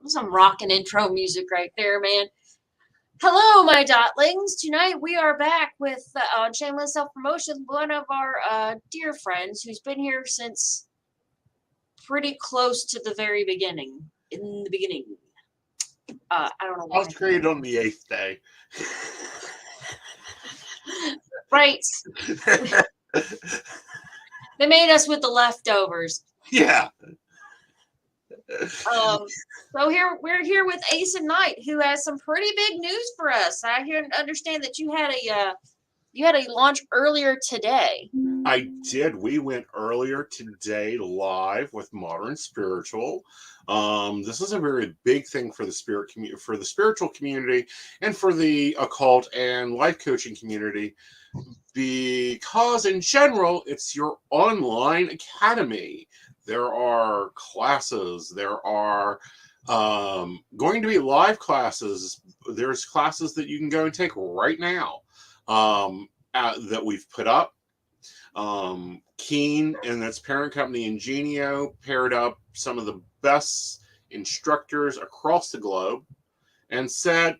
Some rockin' intro music right there, man. Hello, my Dottlings. Tonight we are back with Shameless Self Promotion, one of our dear friends who's been here since pretty close to the very beginning. In the beginning. I don't know I was why. created on the 8th day. Right. They made us with the leftovers. Yeah. So we're here with Ace and Knight, who has some pretty big news for us. I understand that you had a launch earlier today. I did. We went earlier today live with Modern Spiritual. This is a very big thing for the for the spiritual community, and for the occult and life coaching community, because in general, it's your online academy. There are classes. There are going to be live classes. There's classes that you can go and take right now that we've put up. Keen and its parent company Ingenio paired up some of the best instructors across the globe and said,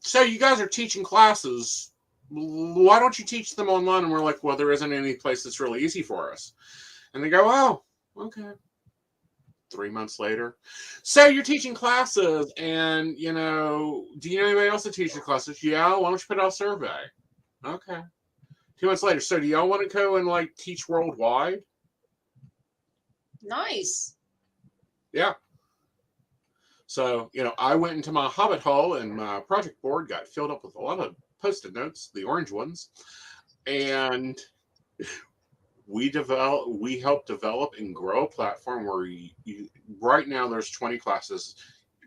so you guys are teaching classes, why don't you teach them online? And we're like, well, there isn't any place that's really easy for us. And they go, oh, okay. 3 months later, so you're teaching classes, and do you know anybody else that teaches classes? Yeah, why don't you put out a survey? Okay. 2 months later, so do y'all want to go and teach worldwide? Nice. Yeah. So, I went into my Hobbit hole, and my project board got filled up with a lot of Post-it notes, the orange ones, and we helped develop and grow a platform where right now there's 20 classes.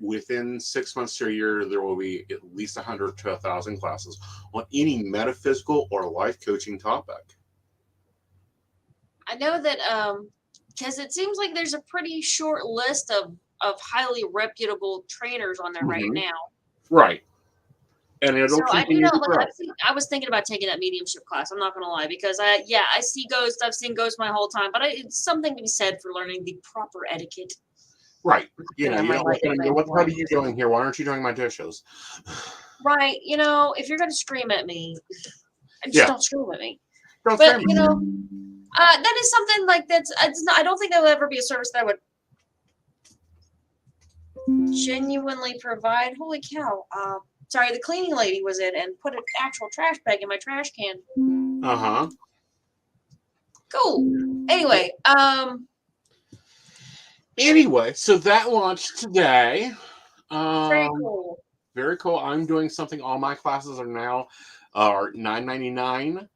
Within 6 months to a year, there will be at least 100 to 1,000 classes on any metaphysical or life coaching topic. I know that because it seems like there's a pretty short list of highly reputable trainers on there right now. Right. And it'll So I do continue know, to grow. I was thinking about taking that mediumship class. I'm not going to lie, because I see ghosts. I've seen ghosts my whole time, but it's something to be said for learning the proper etiquette. Right. What are you doing here? Why aren't you doing my dishes? Right. If you're going to scream at me, just don't scream at me. Don't but scream at me. That is something I don't think that will ever be a service that I would genuinely provide. Holy cow. Sorry, the cleaning lady was in and put an actual trash bag in my trash can. Uh-huh. Cool. Anyway, so that launched today. Very cool. Very cool. I'm doing something. All my classes are $9.99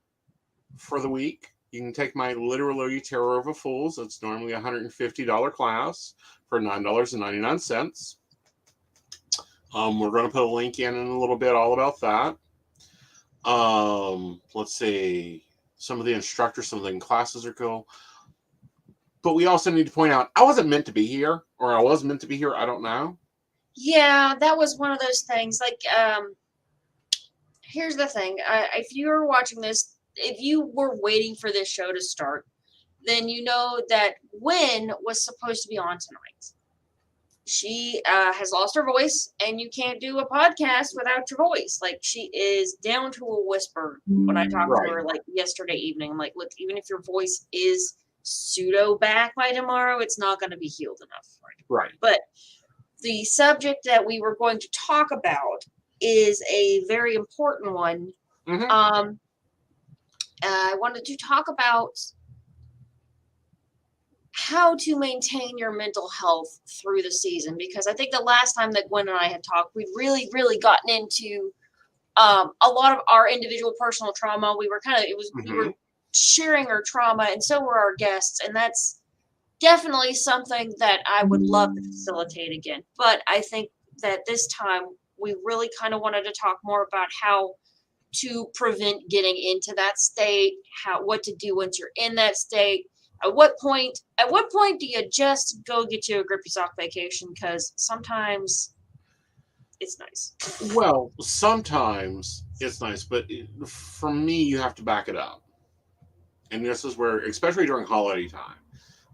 for the week. You can take my Literally Terror of a Fools. It's normally a $150 class for $9.99. We're going to put a link in a little bit all about that. Let's see. Some of the instructors, some of the classes are cool. But we also need to point out, I wasn't meant to be here, or I was meant to be here. I don't know. Yeah, that was one of those things. Here's the thing. If you were watching this, if you were waiting for this show to start, then you know that Gwen was supposed to be on tonight. She has lost her voice, and you can't do a podcast without your voice. She is down to a whisper when I talked to her yesterday evening. I'm like, look, even if your voice is pseudo back by tomorrow, it's not going to be healed enough. Right. But the subject that we were going to talk about is a very important one. Mm-hmm. I wanted to talk about how to maintain your mental health through the season, because I think the last time that Gwen and I had talked, we'd really, really gotten into a lot of our individual personal trauma. We were we were sharing our trauma, and so were our guests, and that's definitely something that I would love to facilitate again. But I think that this time we really kind of wanted to talk more about how to prevent getting into that state, what to do once you're in that state. At what point do you just go get you a grippy sock vacation? Because sometimes it's nice. Well, sometimes it's nice, but for me, you have to back it up. And this is where, especially during holiday time,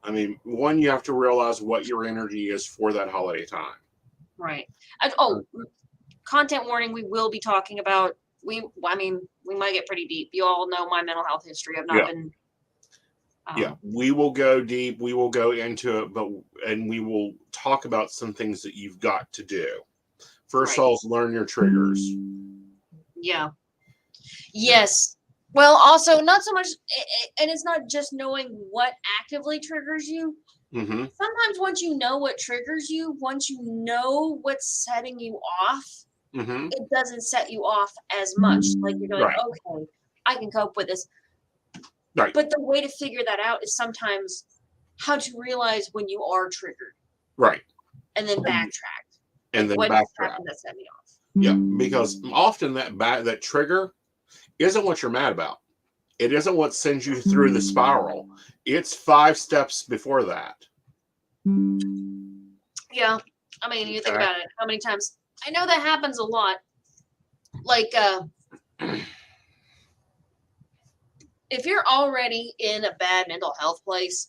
I mean, one, you have to realize what your energy is for that holiday time. Right. Content warning, we will be talking about, we might get pretty deep. You all know my mental health history. I've not been. We will go deep. We will go into it, and we will talk about some things that you've got to do. First of all, learn your triggers. Yeah. Yes. Well, also, not so much, and it's not just knowing what actively triggers you. Mm-hmm. Sometimes once you know what triggers you, once you know what's setting you off, it doesn't set you off as much. Like you're like, okay, I can cope with this. Right. But the way to figure that out is sometimes how to realize when you are triggered. Right. And then backtrack. And then what backtrack. That set me off. Yeah, because often that trigger isn't what you're mad about. It isn't what sends you through the spiral. It's 5 steps before that. Yeah. I mean, you think about it. How many times? I know that happens a lot. Like, if you're already in a bad mental health place,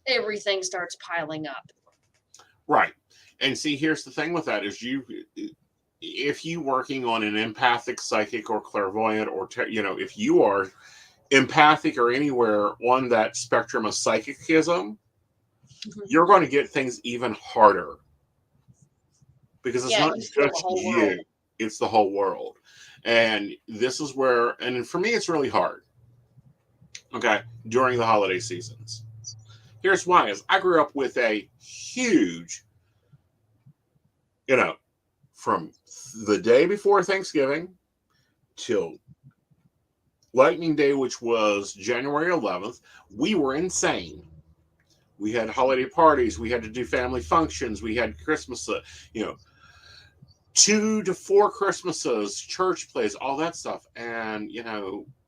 everything starts piling up. Right. And see, here's the thing with that is if you working on an empathic, psychic, or clairvoyant, or, if you are empathic or anywhere on that spectrum of psychicism, you're going to get things even harder. Because it's not just you, it's the whole world. And this is where, and for me, it's really hard. Okay. During the holiday seasons. Here's why, is I grew up with a huge, from the day before Thanksgiving till Lightning Day, which was January 11th, we were insane. We had holiday parties. We had to do family functions. We had Christmas, 2 to 4 Christmases, church plays, all that stuff. And,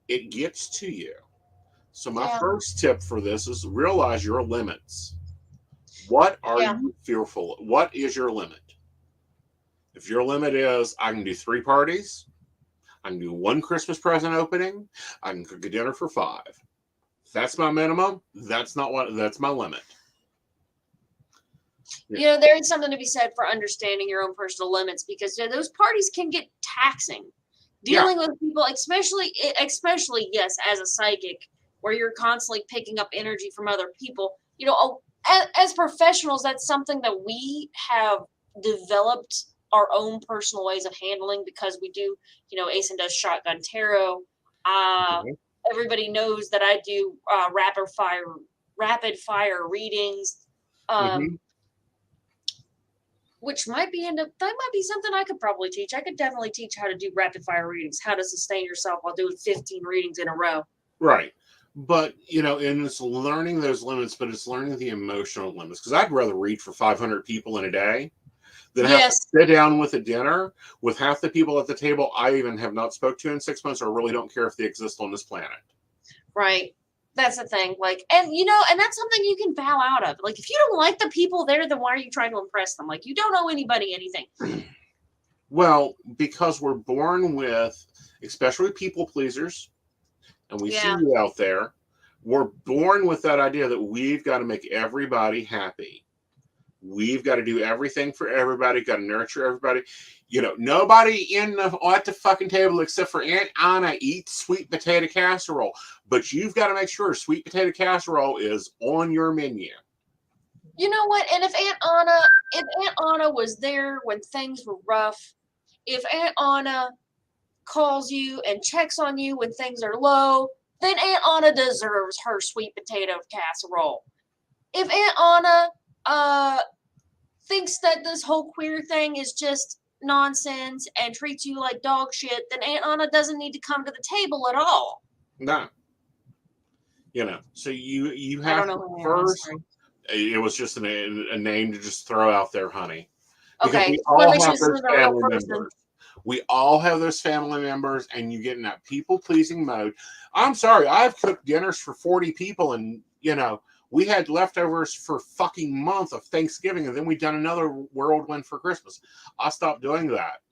it gets to you. So my first tip for this is realize your limits. What are you fearful of? What is your limit? If your limit is, I can do 3 parties, I can do 1 Christmas present opening, I can cook a dinner for 5. That's my minimum. That's my limit. Yeah. There is something to be said for understanding your own personal limits, because those parties can get taxing. Dealing with people, especially, yes, as a psychic, where you're constantly picking up energy from other people. As professionals, that's something that we have developed our own personal ways of handling, because we do, Asen does shotgun tarot. Everybody knows that I do rapid fire readings. Which might be that might be something I could probably teach. I could definitely teach how to do rapid fire readings, how to sustain yourself while doing 15 readings in a row. Right. But, and it's learning those limits, but it's learning the emotional limits. Because I'd rather read for 500 people in a day than have to sit down with a dinner with half the people at the table I even have not spoke to in 6 months, or really don't care if they exist on this planet. Right. That's the thing. And that's something you can bow out of. Like, if you don't like the people there, then why are you trying to impress them? Like, you don't owe anybody anything. Well, because we're born with, especially people pleasers, and we see you out there, we're born with that idea that we've got to make everybody happy. We've got to do everything for everybody, got to nurture everybody. Nobody at the fucking table except for Aunt Anna eats sweet potato casserole. But you've got to make sure sweet potato casserole is on your menu. You know what? And if Aunt Anna was there when things were rough, if Aunt Anna calls you and checks on you when things are low, then Aunt Anna deserves her sweet potato casserole. If Aunt Anna thinks that this whole queer thing is just nonsense and treats you like dog shit, then Aunt Anna doesn't need to come to the table at all. No. So you have to first. It was just a name to just throw out there, honey. Because we all have those family members. We all have those family members, and you get in that people-pleasing mode. I'm sorry, I've cooked dinners for 40 people, and, we had leftovers for fucking month of Thanksgiving, and then we done another whirlwind for Christmas. I stopped doing that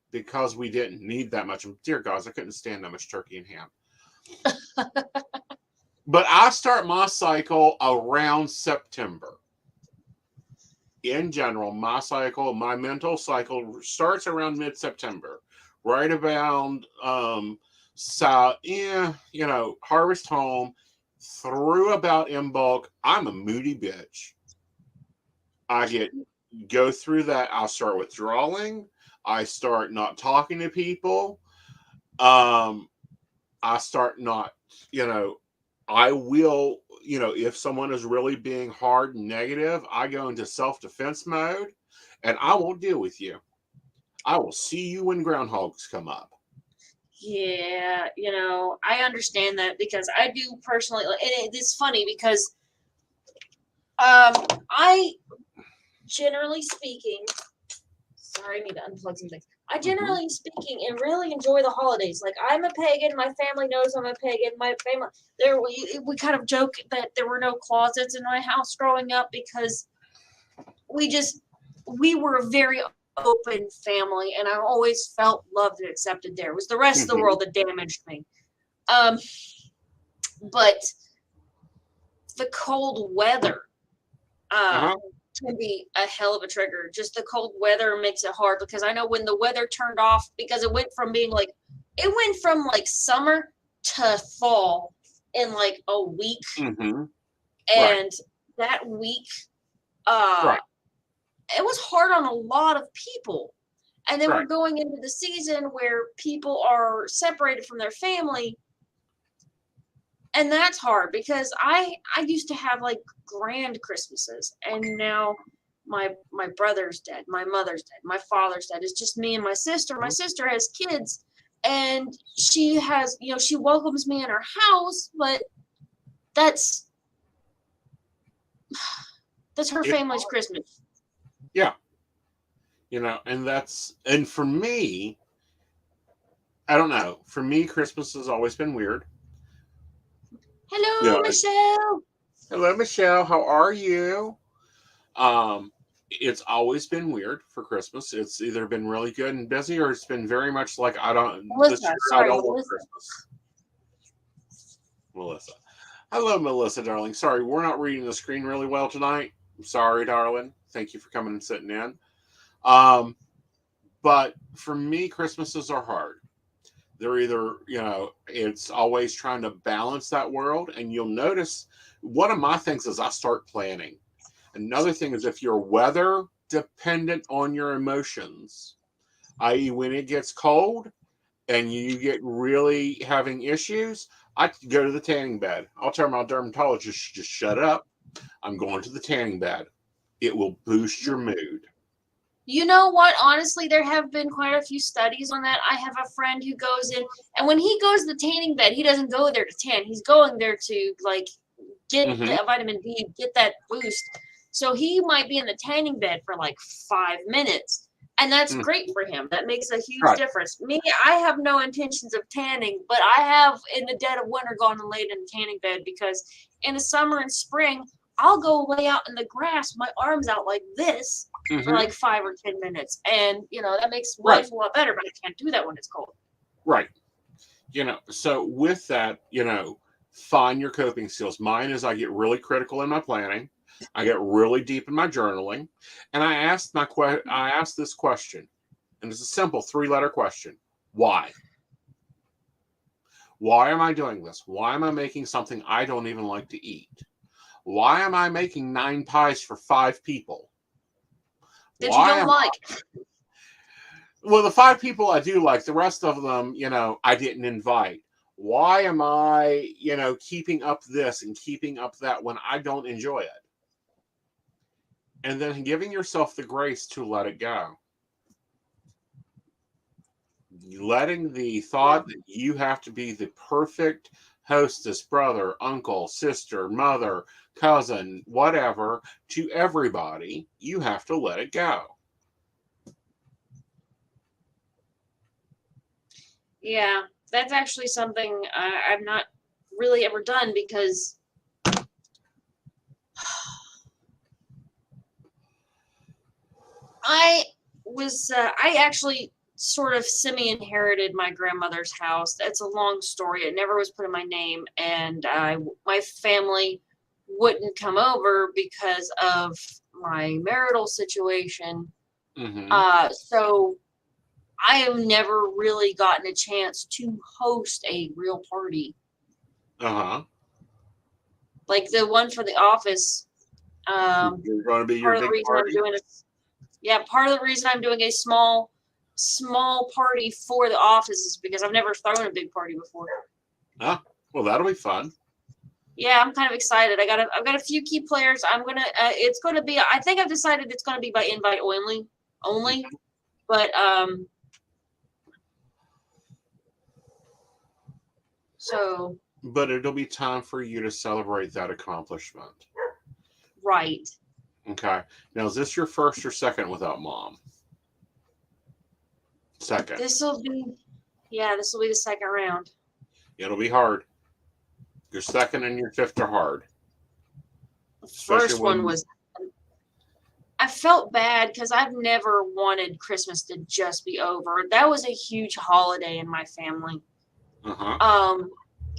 because we didn't need that much. Dear God, I couldn't stand that much turkey and ham. But I start my cycle around September. in general, my mental cycle starts around mid-September, right around harvest home through about in bulk. I'm a moody bitch. I go through that. I'll start withdrawing. I start not talking to people. Um, I start not, I will, if someone is really being hard and negative, I go into self-defense mode and I won't deal with you. I will see you when groundhogs come up. Yeah, I understand that because I do personally, and it's funny because I generally speaking, sorry, I need to unplug some things. I generally speaking and really enjoy the holidays. Like I'm a pagan, my family knows I'm a pagan. My family, we kind of joke that there were no closets in my house growing up because we were a very open family, and I always felt loved and accepted there. It was the rest of the world that damaged me. But the cold weather can be a hell of a trigger. Just the cold weather makes it hard because I know when the weather turned off, because it went from summer to fall in like a week. Mm-hmm. And that week, it was hard on a lot of people. And then we're going into the season where people are separated from their family. And that's hard because I used to have like grand Christmases, and now my brother's dead, my mother's dead, my father's dead. It's just me and my sister. My sister has kids, and she has, she welcomes me in her house, but that's her family's Christmas. Yeah. And for me, I don't know. For me, Christmas has always been weird. Hello, Michelle. Hello, Michelle. How are you? It's always been weird for Christmas. It's either been really good and busy, or it's been very much like I don't want Christmas. Melissa. Hello, Melissa, darling. Sorry, we're not reading the screen really well tonight. I'm sorry, darling. Thank you for coming and sitting in. But for me, Christmases are hard. They're either, it's always trying to balance that world. And you'll notice one of my things is I start planning. Another thing is if you're weather dependent on your emotions, i.e. when it gets cold and you get really having issues, I go to the tanning bed. I'll tell my dermatologist, just shut up. I'm going to the tanning bed. It will boost your mood. You know what? Honestly, there have been quite a few studies on that. I have a friend who goes in, and when he goes to the tanning bed, he doesn't go there to tan. He's going there to get the vitamin D, get that boost. So he might be in the tanning bed for 5 minutes, and that's great for him. That makes a huge difference. Me, I have no intentions of tanning, but I have in the dead of winter gone and laid in the tanning bed because in the summer and spring, I'll go lay out in the grass, my arms out like this for 5 or 10 minutes. And, that makes life a lot better, but I can't do that when it's cold. Right. So with that, find your coping skills. Mine is I get really critical in my planning. I get really deep in my journaling. And I ask this question, and it's a simple 3-letter question. Why? Why am I doing this? Why am I making something I don't even like to eat? Why am I making 9 pies for 5 people? That you don't like. Well, the 5 people I do like, the rest of them, I didn't invite. Why am I, keeping up this and keeping up that when I don't enjoy it? And then giving yourself the grace to let it go. Letting the thought that you have to be the perfect hostess, brother, uncle, sister, mother, cousin, whatever, to everybody, you have to let it go. Yeah, that's actually something I've not really ever done because I actually sort of semi-inherited my grandmother's house. That's a long story. It never was put in my name, and my family wouldn't come over because of my marital situation. Mm-hmm. So I have never really gotten a chance to host a real party. Uh-huh. Like the one for the office. You're going to be your Part of the big reason I'm party? doing it, yeah, part of the reason I'm doing a small party for the office is because I've never thrown a big party before. Ah, well, that'll be fun. Yeah, I'm kind of excited. I've got a few key players. It's gonna be. I think I've decided it's gonna be by invite only. But so But it'll be time for you to celebrate that accomplishment. right. Okay. Now, is this your first or second without mom? Second. This will be, yeah, this will be the second round. It'll be hard. Your second and your fifth are hard. The Especially first one was. I felt bad because I've never wanted Christmas to just be over. That was a huge holiday in my family. Uh-huh.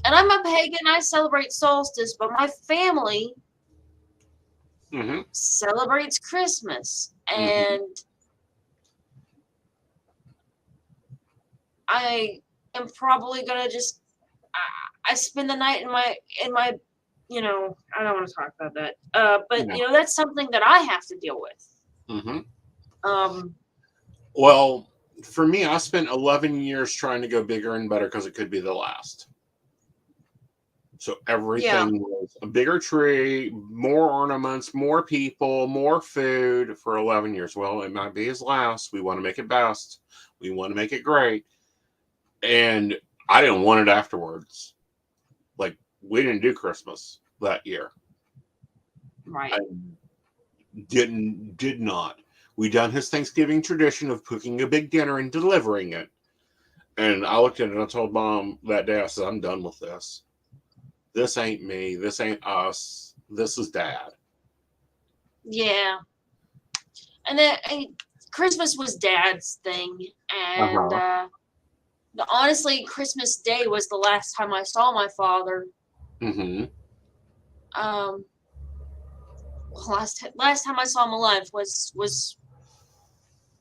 And I'm a pagan. I celebrate solstice, but my family Mm-hmm. celebrates Christmas, Mm-hmm. and I am probably gonna just. I spend the night in my. I don't want to talk about that. But Yeah. that's something that I have to deal with. Mm-hmm. Um, Well, for me, I spent 11 years trying to go bigger and better because it could be the last. So yeah, everything was a bigger tree, more ornaments, more people, more food for 11 years. Well, it might be his last. We want to make it best. We want to make it great. And I didn't want it afterwards. Like, we didn't do Christmas that year. right. I did not. We done his Thanksgiving tradition of cooking a big dinner and delivering it. And I looked at it and I told Mom that day, I said, I'm done with this. This ain't me. This ain't us. This is Dad. Yeah, and then Christmas was Dad's thing, and Uh-huh. honestly, Christmas Day was the last time I saw my father. Mm-hmm. Um, last time I saw him alive was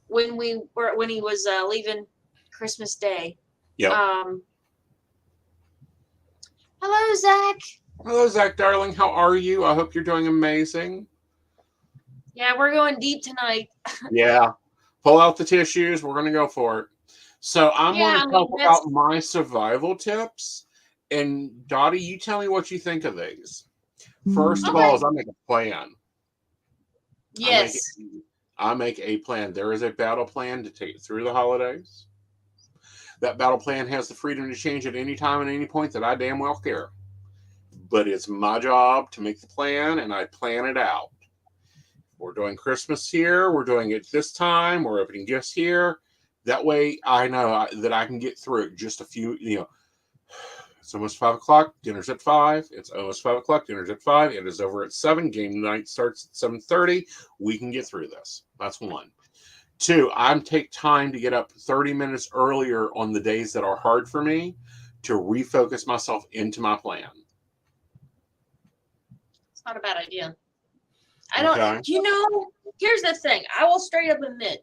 when he was leaving Christmas Day. Yep. Hello, Zach. Hello, Zach, darling. How are you? I hope you're doing amazing. Yeah, we're going deep tonight. Yeah. Pull out the tissues. We're going to go for it. So I'm Yeah, going I to talk mean that's about my survival tips. And Dottie, you tell me what you think of these. First of all, okay. is I make a plan. Yes. I make a plan. There is a battle plan to take through the holidays. That battle plan has the freedom to change at any time and any point that I damn well care. But it's my job to make the plan, and I plan it out. We're doing Christmas here. We're doing it this time. We're opening gifts here. That way I know that I can get through it. Just a few, it's almost 5 o'clock. Dinner's at 5. It's almost 5 o'clock. Dinner's at 5. It is over at 7. Game night starts at 7:30. We can get through this. That's one. Two, I take time to get up 30 minutes earlier on the days that are hard for me to refocus myself into my plan. It's not a bad idea. Okay. Here's the thing. I will straight up admit,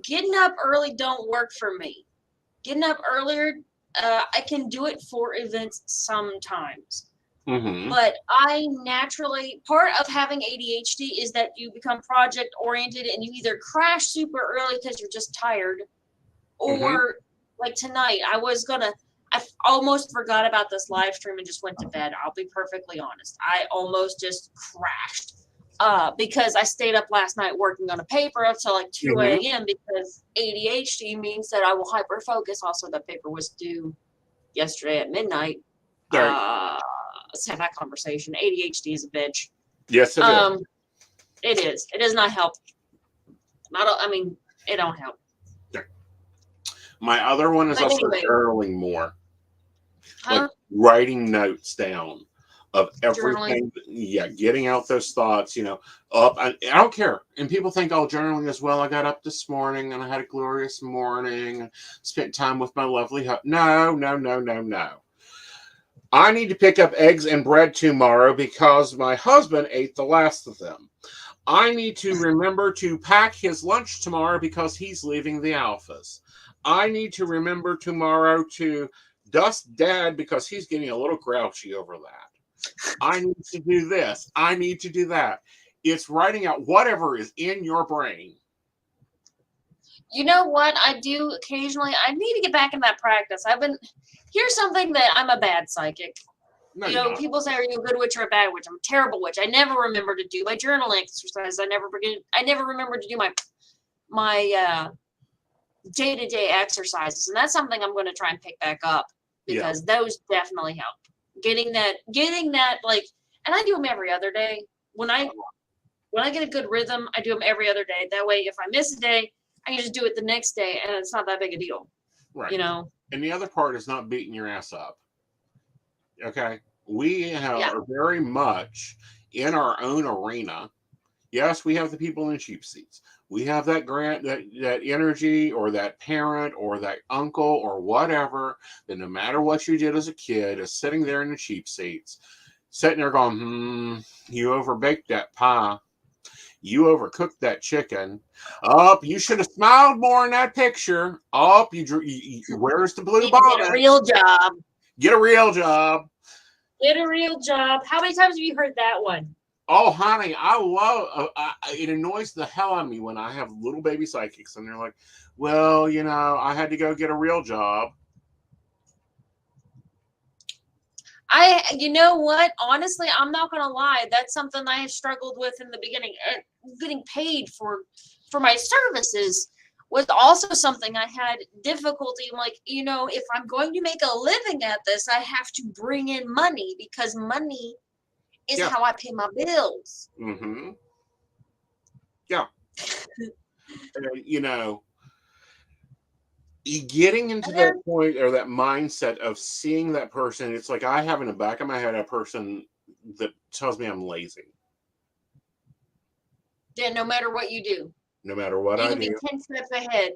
getting up early don't work for me. Getting up earlier, I can do it for events sometimes. Mm-hmm. But I naturally, part of having ADHD is that you become project oriented and you either crash super early because you're just tired, or like tonight, I almost forgot about this live stream and just went to bed. I'll be perfectly honest. I almost just crashed because I stayed up last night working on a paper up till like 2 a.m. because ADHD means that I will hyper focus. Also, the paper was due yesterday at midnight. Right. Let's have that conversation. ADHD is a bitch. Yes, it is. It is. It does not help. It don't help. My other one is But also anyway. journaling more. Huh? Like writing notes down of everything. Journaling. Yeah, getting out those thoughts, up. I don't care. And people think, oh, journaling as well. I got up this morning and I had a glorious morning. Spent time with my lovely husband. No. I need to pick up eggs and bread tomorrow because my husband ate the last of them. I need to remember to pack his lunch tomorrow because he's leaving the office. I need to remember tomorrow to dust dad because he's getting a little grouchy over that. I need to do this. I need to do that. It's writing out whatever is in your brain. You know what? I do occasionally. I need to get back in that practice. Here's something that I'm a bad psychic. No, You you're know, not. people say, "Are you a good witch or a bad witch?" I'm a terrible witch. I never remember to do my journal exercise. I never forget. I never remember to do my day-to-day exercises, and that's something I'm going to try and pick back up Yeah. because those definitely help. Getting that like, and I do them every other day. When I get a good rhythm, I do them every other day. That way, if I miss a day, I can just do it the next day, and it's not that big a deal. Right. You know. And the other part is not beating your ass up. Okay. We are very much in our own arena. Yes, we have the people in cheap seats. We have that energy or that parent or that uncle or whatever that no matter what you did as a kid is sitting there in the cheap seats, sitting there going, you overbaked that pie. You overcooked that chicken. Oh, you should have smiled more in that picture. Oh, where's the blue Need to get a bonnet? real job. Get a real job. Get a real job. How many times have you heard that one? Oh, honey, I love it. Annoys the hell out of me when I have little baby psychics and they're like, well, I had to go get a real job. You know what? Honestly, I'm not gonna lie. That's something I have struggled with in the beginning. Getting paid for my services was also something I had difficulty. I'm like, if I'm going to make a living at this, I have to bring in money because money is how I pay my bills. Mm-hmm. Yeah. Getting into that point or that mindset of seeing that person, it's like I have in the back of my head a person that tells me I'm lazy. Yeah, no matter what you do. No matter what I do. You can be 10 steps ahead.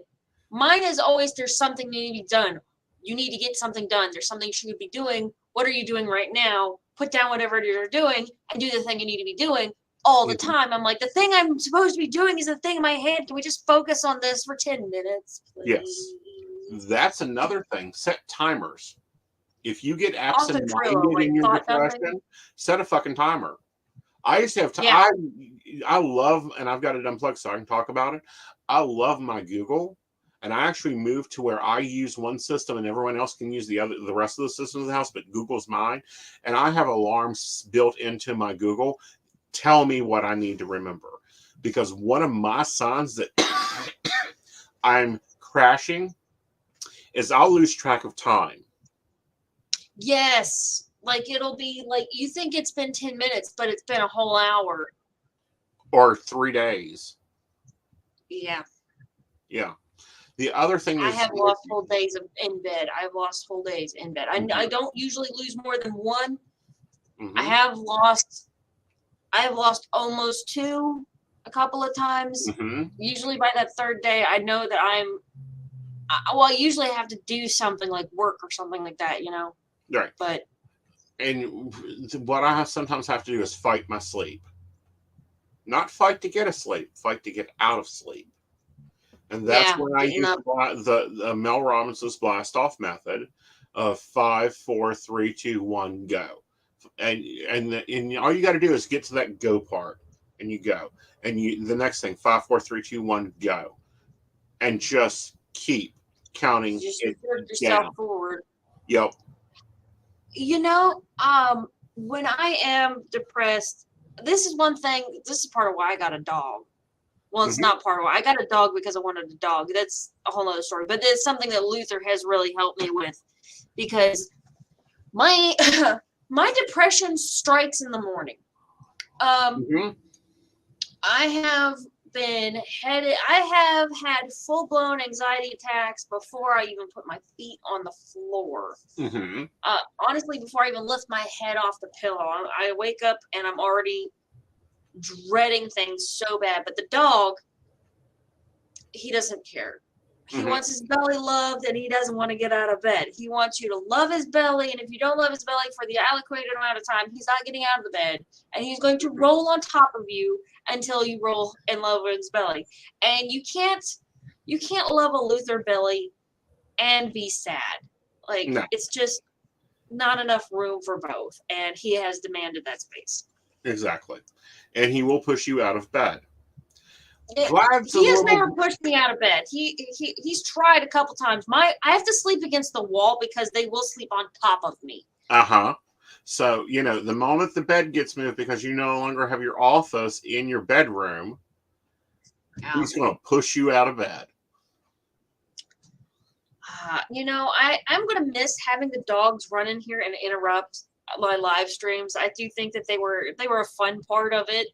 Mine is always there's something that needs to be done. You need to get something done. There's something you should be doing. What are you doing right now? Put down whatever it is you're doing and do the thing you need to be doing all the time. I'm like, the thing I'm supposed to be doing is the thing in my head. Can we just focus on this for 10 minutes, please? Yes. That's another thing. Set timers. If you get absent-minded in your depression, set a fucking timer. I used to have I love, and I've got it unplugged so I can talk about it. I love my Google, and I actually moved to where I use one system and everyone else can use the rest of the systems in the house, but Google's mine. And I have alarms built into my Google. Tell me what I need to remember. Because one of my signs that I'm crashing is I'll lose track of time. Yes. Like it'll be like you think it's been 10 minutes, but it's been a whole hour. Or 3 days. Yeah. Yeah. The other thing is I have lost whole days in bed. I've lost whole days in bed. I don't usually lose more than one. Mm-hmm. I have lost almost 2 a couple of times. Mm-hmm. Usually by that third day, I know that I usually have to do something like work or something like that, Right. But and what I sometimes have to do is fight my sleep. Not fight to get asleep, fight to get out of sleep. And that's when I use the Mel Robinson's blast off method of 5, 4, 3, 2, 1, go. And all you got to do is get to that go part, and you go. And the next thing, 5, 4, 3, 2, 1, go. And just keep counting it down. Forward. Yep. When I am depressed, this is one thing. This is part of why I got a dog. Well, it's not part of why I got a dog because I wanted a dog. That's a whole other story. But it's something that Luther has really helped me with, because my my depression strikes in the morning. I have had full-blown anxiety attacks before I even put my feet on the floor. Mm-hmm. Honestly, before I even lift my head off the pillow, I wake up and I'm already dreading things so bad. But the dog, he doesn't care. He wants his belly loved, and he doesn't want to get out of bed. He wants you to love his belly, and if you don't love his belly for the allocated amount of time, he's not getting out of the bed, and he's going to roll on top of you until you roll in love with his belly. And you can't love a Luther belly and be sad. Like, No. it's just not enough room for both, and he has demanded that space. Exactly. And he will push you out of bed. He has never pushed me out of bed. He's tried a couple times. I have to sleep against the wall because they will sleep on top of me. So, the moment the bed gets moved because you no longer have your office in your bedroom, he's going to push you out of bed. I'm going to miss having the dogs run in here and interrupt my live streams. I do think that they were a fun part of it.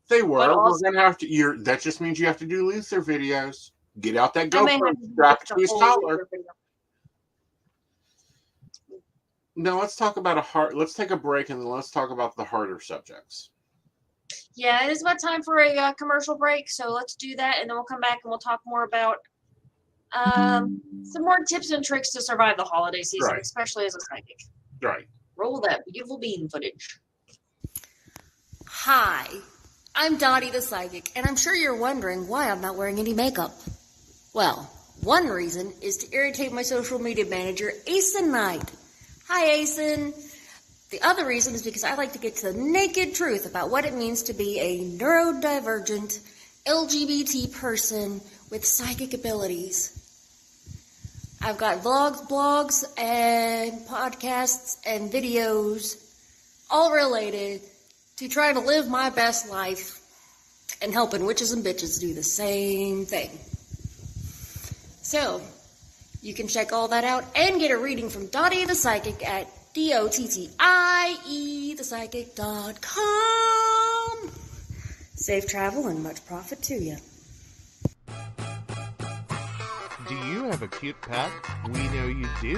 They were. We're going to have to. That just means you have to do Luther videos. Get out that GoPro, strap it to his collar. Now let's talk about let's take a break and then let's talk about the harder subjects. Yeah, it is about time for a commercial break, so let's do that, and then we'll come back and we'll talk more about some more tips and tricks to survive the holiday season, especially as a psychic. Right. Roll that beautiful bean footage. Hi, I'm Dottie the Psychic, and I'm sure you're wondering why I'm not wearing any makeup. Well, one reason is to irritate my social media manager, Asen Knight. Hi, Asen. The other reason is because I like to get to the naked truth about what it means to be a neurodivergent LGBT person with psychic abilities. I've got vlogs, blogs, and podcasts and videos all related to trying to live my best life and helping witches and bitches do the same thing. So, you can check all that out and get a reading from Dottie the Psychic at DOTTIEthepsychic.com. Safe travel and much profit to you. Do you have a cute pet? We know you do.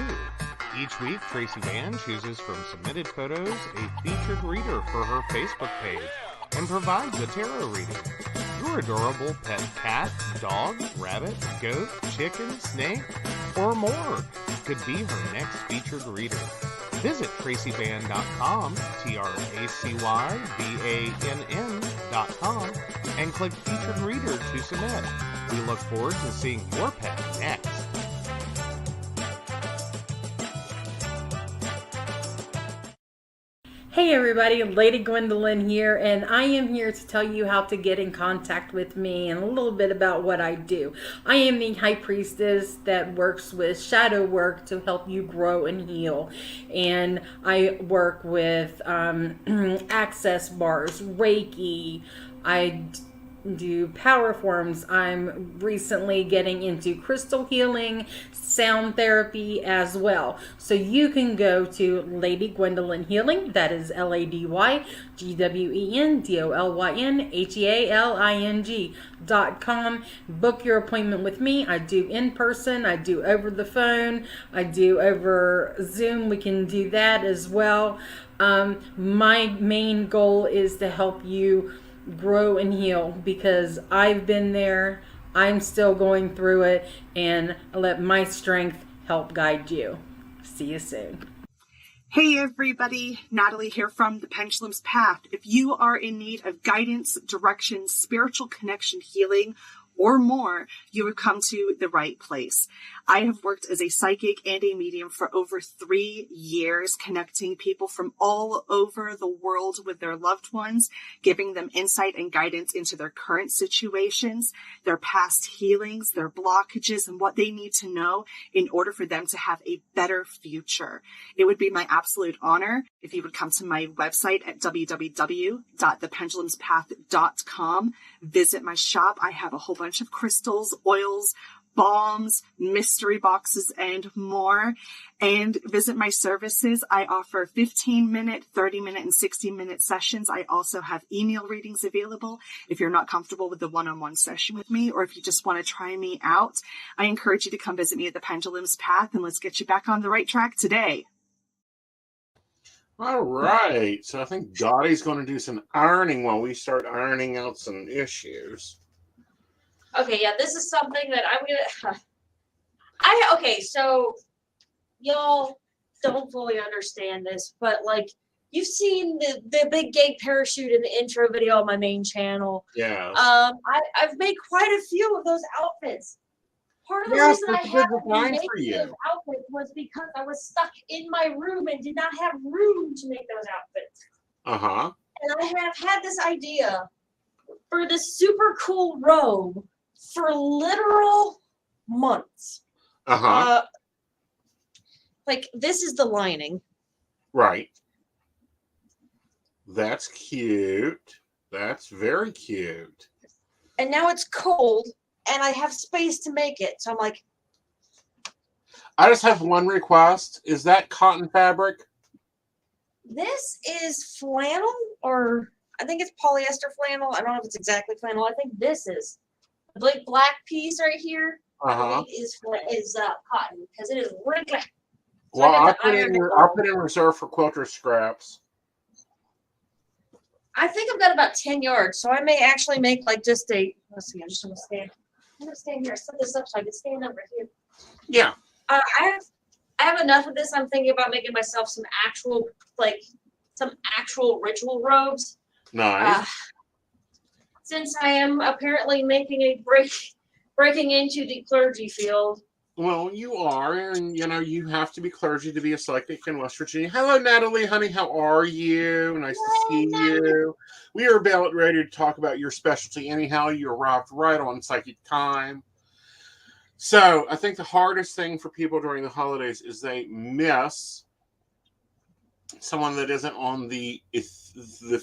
Each week, Tracy Van chooses from submitted photos a featured reader for her Facebook page and provides a tarot reading. Your adorable pet cat, dog, rabbit, goat, chicken, snake, or more could be her next featured reader. Visit TracyBann.com, TracyBann.com, and click Featured Reader to submit. We look forward to seeing your pet next. Hey everybody, Lady Gwendolyn here, and I am here to tell you how to get in contact with me and a little bit about what I do. I am the High Priestess that works with shadow work to help you grow and heal. And I work with access bars, Reiki, I do power forms. I'm recently getting into crystal healing, sound therapy as well. So you can go to Lady Gwendolyn Healing, that is LadyGwendolynHealing.com. Book your appointment with me. I do in person, I do over the phone, I do over Zoom. We can do that as well. My main goal is to help you grow and heal, because I've been there, I'm still going through it, and I let my strength help guide you. See you soon. Hey everybody, Natalie here from The Pendulum's Path. If you are in need of guidance, direction, spiritual connection, healing, or more, you would come to the right place. I have worked as a psychic and a medium for over 3 years, connecting people from all over the world with their loved ones, giving them insight and guidance into their current situations, their past healings, their blockages, and what they need to know in order for them to have a better future. It would be my absolute honor if you would come to my website at www.thependulumspath.com. Visit my shop. I have a whole bunch of crystals, oils, balms, mystery boxes, and more. And visit my services. I offer 15-minute, 30-minute, and 60-minute sessions. I also have email readings available if you're not comfortable with the one-on-one session with me, or if you just want to try me out. I encourage you to come visit me at the Pendulum's Path, and let's get you back on the right track today. All right. So I think Dottie's going to do some ironing while we start ironing out some issues. Okay, yeah, this is something that I'm gonna. Okay, so y'all don't fully understand this, but like you've seen the big gay parachute in the intro video on my main channel. Yes. I've made quite a few of those outfits. Part of the Yes, reason I that's a good haven't been design making for you. those outfits was because I was stuck in my room and did not have room to make those outfits. Uh-huh. And I have had this idea for this super cool robe for literal months. Uh-huh. Like this is the lining. Right. That's cute. That's very cute. And now it's cold and I have space to make it. So I'm like, I just have one request. Is that cotton fabric? this is flannel, or I think it's polyester flannel. I don't know if it's exactly flannel. I think this is the big black piece right here. Uh-huh. Is cotton because it is wrinkly. So Well, I I'll got the put iron. in reserve for quilter scraps. I think I've got about 10 yards, so I may actually make like just a. Let's see. I'm just gonna stand. I'm gonna stand here. Set this up so I can stand over here. Yeah. I have enough of this. I'm thinking about making myself some actual ritual robes. Nice. Since I am apparently making a breaking into the clergy field. Well, you are, and you have to be clergy to be a psychic in West Virginia. Hello, Natalie, honey. How are you? Nice to see you. We are about ready to talk about your specialty. Anyhow, you arrived right on psychic time. So, I think the hardest thing for people during the holidays is they miss someone that isn't on the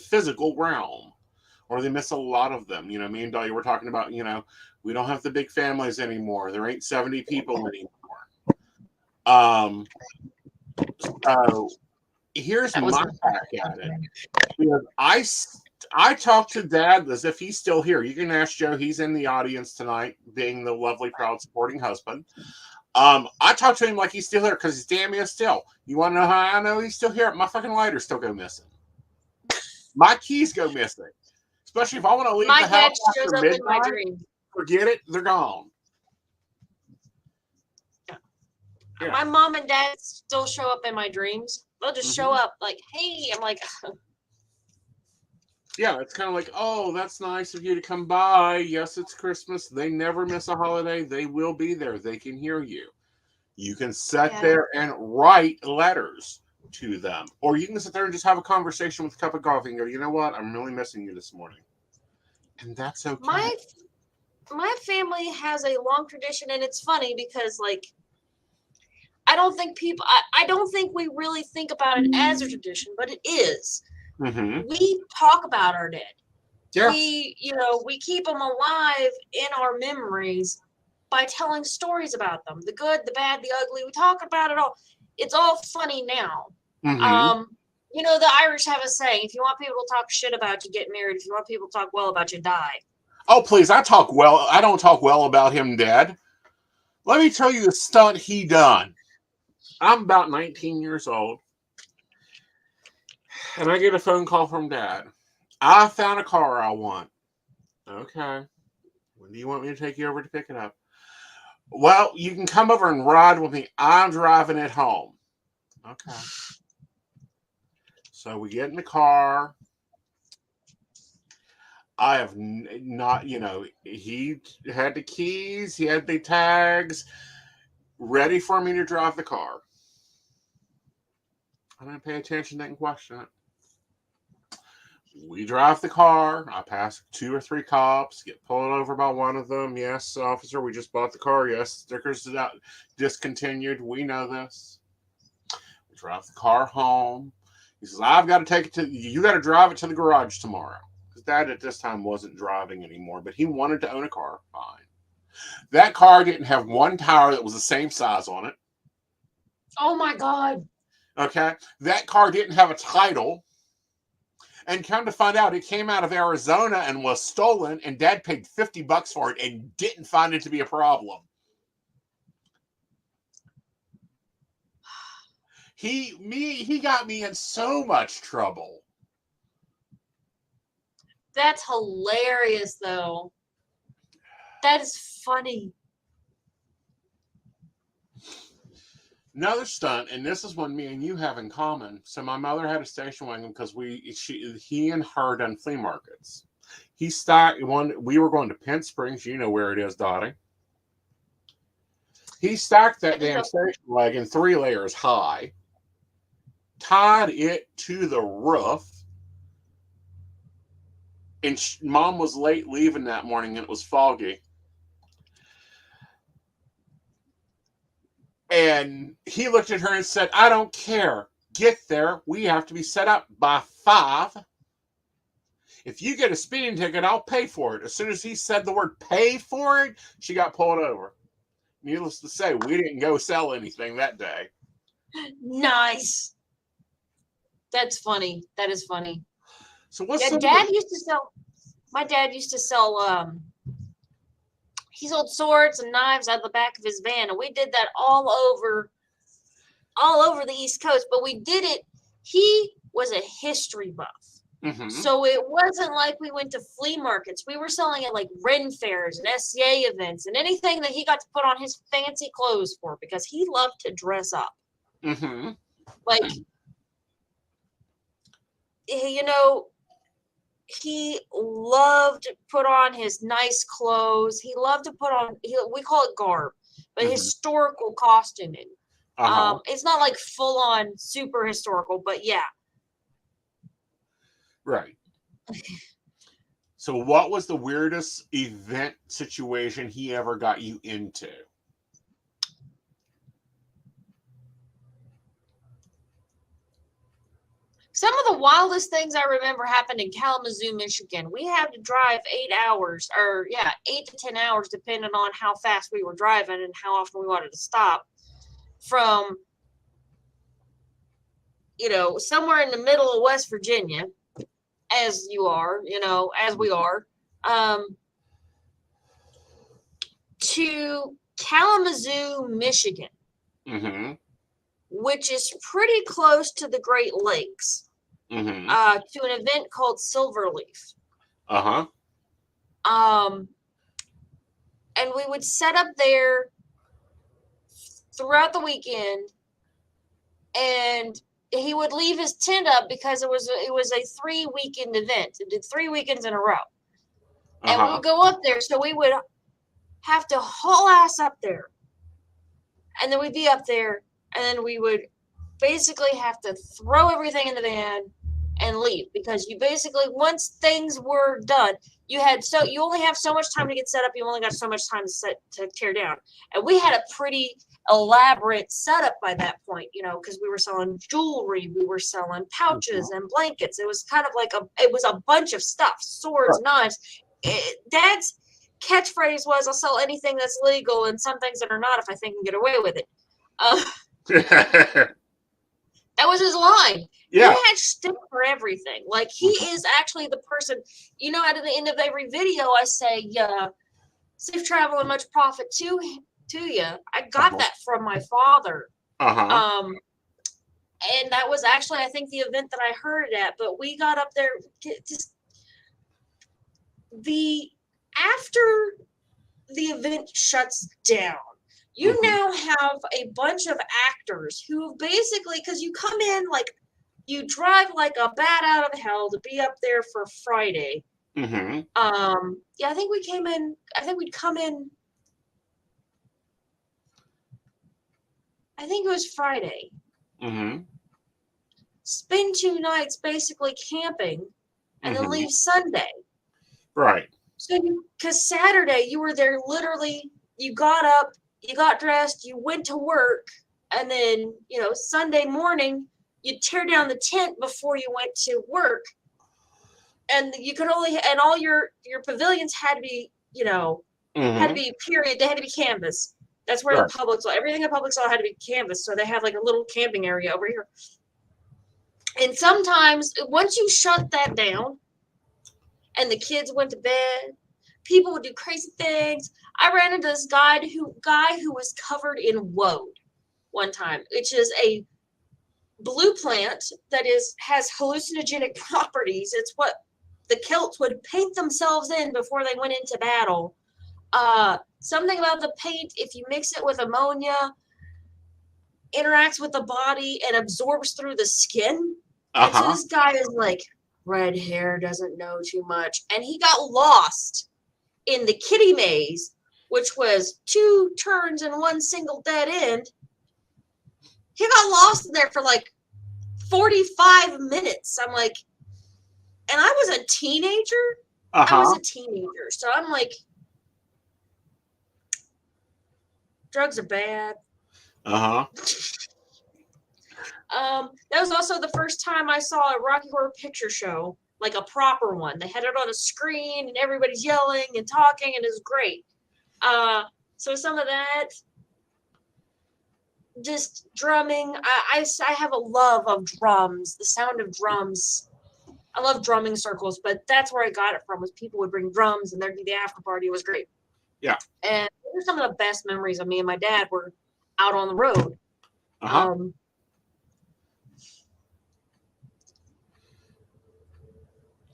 physical realm, or they miss a lot of them. Me and Dahlia were talking about, we don't have the big families anymore. There ain't 70 people anymore. So here's my back at it. Because I talked to Dad as if he's still here. You can ask Joe. He's in the audience tonight, being the lovely, proud, supporting husband. I talked to him like he's still here because he's damn near still. You want to know how I know he's still here? My fucking lighters still go missing. My keys go missing. Especially if I want to leave My the dad house shows after up midnight. in my dreams. Forget it. They're gone. Yeah. My mom and dad still show up in my dreams. They'll just show up like, hey, I'm like, yeah, it's kind of like, oh, that's nice of you to come by. Yes, it's Christmas. They never miss a holiday. They will be there. They can hear you. You can sit there and write letters to them. Or you can sit there and just have a conversation with a cup of coffee and go, you know what? I'm really missing you this morning. And that's okay. My family has a long tradition, and it's funny because, like, I don't think we really think about it as a tradition, but it is. Mm-hmm. We talk about our dead. Yeah. We keep them alive in our memories by telling stories about them. The good, the bad, the ugly. We talk about it all. It's all funny now. Mm-hmm. The Irish have a saying, if you want people to talk shit about you, get married. If you want people to talk well about you, die. Oh, please, I don't talk well about him dead. Let me tell you the stunt he done. I'm about 19 years old, and I get a phone call from Dad. I found a car I want. Okay. When do you want me to take you over to pick it up? Well, you can come over and ride with me. I'm driving it home. Okay. So we get in the car. I have not, he had the keys, he had the tags ready for me to drive the car. I didn't pay attention, didn't question it. We drive the car. I pass 2 or 3 cops, get pulled over by one of them. Yes, officer, we just bought the car. Yes, stickers out, discontinued. We know this. We drive the car home. He says, I've got to take it you got to drive it to the garage tomorrow. Because Dad at this time wasn't driving anymore, but he wanted to own a car. Fine. That car didn't have one tire that was the same size on it. Oh my God. Okay. That car didn't have a title. And come to find out, it came out of Arizona and was stolen, and Dad paid $50 for it and didn't find it to be a problem. He got me in so much trouble. That's hilarious, though. That is funny. Another stunt, and this is one me and you have in common. So my mother had a station wagon because he and her done flea markets. He stocked one. We were going to Penn Springs. You know where it is, Dottie. He stacked that damn station wagon 3 layers high, tied it to the roof, and Mom was late leaving that morning, and it was foggy. And he looked at her and said, "I don't care. Get there. We have to be set up by 5. If you get a speeding ticket, I'll pay for it." As soon as he said the word pay for it, she got pulled over. Needless to say, we didn't go sell anything that day. Nice. That's funny. That is funny. So what's My dad used to sell he sold swords and knives out of the back of his van, and we did that all over the East Coast, but we did it. He was a history buff. Mm-hmm. So it wasn't like we went to flea markets. We were selling at like Ren fairs and SCA events and anything that he got to put on his fancy clothes for, because he loved to dress up. Mm-hmm. Like, you know, he loved to put on his nice clothes. He loved to put on, we call it garb, but historical costuming. It's not like full on super historical, but yeah. Right. So what was the weirdest event situation he ever got you into? Some of the wildest things I remember happened in Kalamazoo, Michigan. We had to drive 8 hours, 8 to 10 hours, depending on how fast we were driving and how often we wanted to stop, from, somewhere in the middle of West Virginia, as you are, as we are, to Kalamazoo, Michigan, which is pretty close to the Great Lakes, to an event called Silverleaf. And we would set up there throughout the weekend, and he would leave his tent up because it was a 3-weekend event. It did 3 weekends in a row. And we would go up there, so we would have to haul ass up there. And then we'd be up there, and then we would basically have to throw everything in the van and leave, because you basically, once things were done, you only have so much time to get set up. You only got so much time to tear down. And we had a pretty elaborate setup by that point, because we were selling jewelry, we were selling pouches and blankets. It was kind of like it was a bunch of stuff, swords, knives. Dad's catchphrase was, "I'll sell anything that's legal and some things that are not if I think I can get away with it." That was his line. Yeah. He had shtick for everything. Like, he is actually the person, at the end of every video, I say, safe travel and much profit to you. I got that from my father. And that was actually, I think, the event that I heard it at. But we got up there, after the event shuts down, you now have a bunch of actors who basically, because you come in, like, you drive like a bat out of hell to be up there for Friday. I think we'd come in, I think it was Friday. Spend 2 nights basically camping, and then leave Sunday. Right. So, because Saturday you were there, literally, you got up, you got dressed, you went to work, and then, Sunday morning, you tear down the tent before you went to work. And you could and all your pavilions had to be, had to be period. They had to be canvas. That's where the public saw, everything in public saw had to be canvas. So they have like a little camping area over here. And sometimes once you shut that down and the kids went to bed, people would do crazy things. I ran into this guy who was covered in woad one time, which is a blue plant that has hallucinogenic properties. It's what the Celts would paint themselves in before they went into battle. Something about the paint, if you mix it with ammonia, interacts with the body and absorbs through the skin. And so this guy is like, red hair, doesn't know too much. And he got lost in the kitty maze, which was 2 turns and 1 single dead end. He got lost in there for like 45 minutes. I'm like, and I was a teenager. I was a teenager. So I'm like, drugs are bad. That was also the first time I saw a Rocky Horror Picture Show, like a proper one. They had it on a screen and everybody's yelling and talking, and it was great. So some of that, just drumming. I have a love of drums, the sound of drums. I love drumming circles, but that's where I got it from, was people would bring drums and there'd be the after party. It was great. Yeah. And those are some of the best memories of me and my dad were out on the road.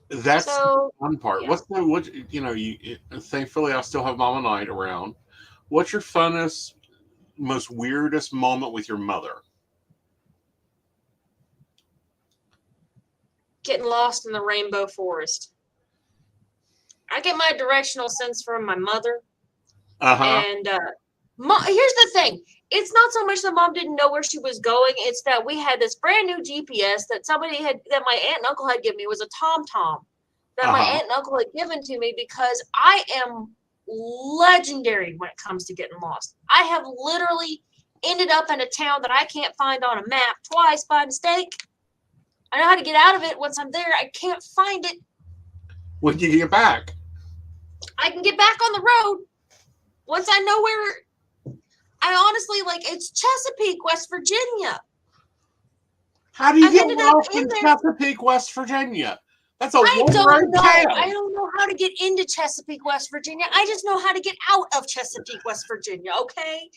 That's so, the fun part. Yeah. Thankfully I still have Mama Night around. What's your funnest, most weirdest moment with your mother? Getting lost in the rainbow forest. I get my directional sense from my mother. And here's the thing. It's not so much that Mom didn't know where she was going. It's that we had this brand new GPS that my aunt and uncle had given me. It was a TomTom that my aunt and uncle had given to me, because I am legendary when it comes to getting lost. I have literally ended up in a town that I can't find on a map twice by mistake. I know how to get out of it once I'm there. I can't find it. When do you get back? I can get back on the road once I know where. I honestly, it's Chesapeake, West Virginia. How do you get lost in Chesapeake, West Virginia? That's a one-road town. I don't know how to get into Chesapeake, West Virginia. I just know how to get out of Chesapeake, West Virginia, okay?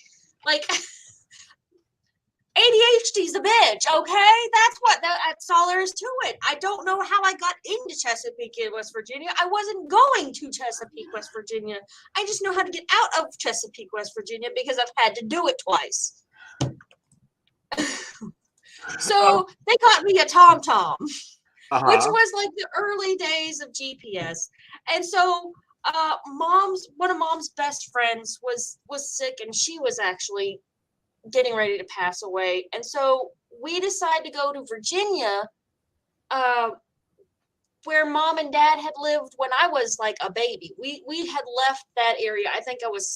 ADHD's a bitch, okay? That's all there is to it. I don't know how I got into Chesapeake, West Virginia. I wasn't going to Chesapeake, West Virginia. I just know how to get out of Chesapeake, West Virginia, because I've had to do it twice. So they got me a TomTom, which was like the early days of GPS. And so one of Mom's best friends was sick, and she was actually getting ready to pass away. And so we decided to go to Virginia, where Mom and Dad had lived when I was like a baby. We had left that area. I think I was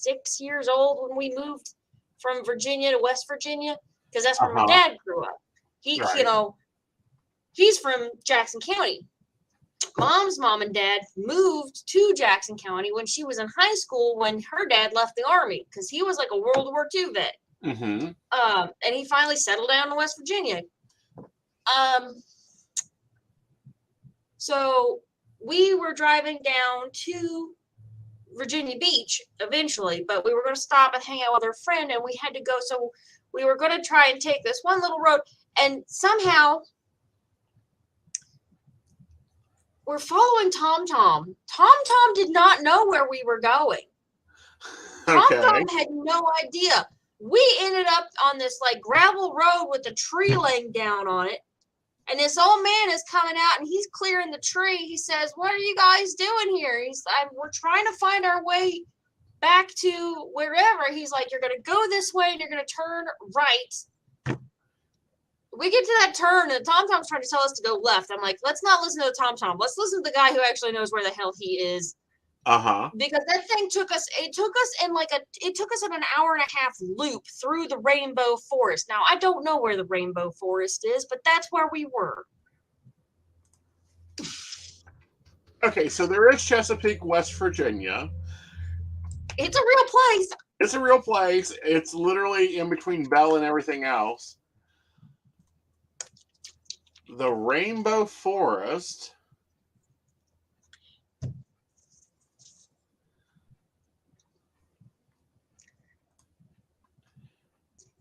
6 years old when we moved from Virginia to West Virginia, because that's where my dad grew up. He's from Jackson County. Mom's mom and dad moved to Jackson County when she was in high school, when her dad left the Army, because he was like a World War II vet. And he finally settled down in West Virginia. So we were driving down to Virginia Beach eventually, but we were going to stop and hang out with our friend, and we had to go. So we were going to try and take this one little road, and somehow we're following TomTom. TomTom did not know where we were going. TomTom had no idea. We ended up on this gravel road with a tree laying down on it. And this old man is coming out, and he's clearing the tree. He says, "What are you guys doing here?" He's like, "We're trying to find our way back to wherever." He's like, "You're going to go this way, and you're going to turn right." We get to that turn, and TomTom's trying to tell us to go left. I'm like, let's not listen to the TomTom. Let's listen to the guy who actually knows where the hell he is. Because that thing took us in an hour and a half loop through the rainbow forest. Now, I don't know where the rainbow forest is, but that's where we were. Okay, so there is Chesapeake, West Virginia. It's a real place. It's a real place. It's literally in between Bell and everything else. The Rainbow Forest.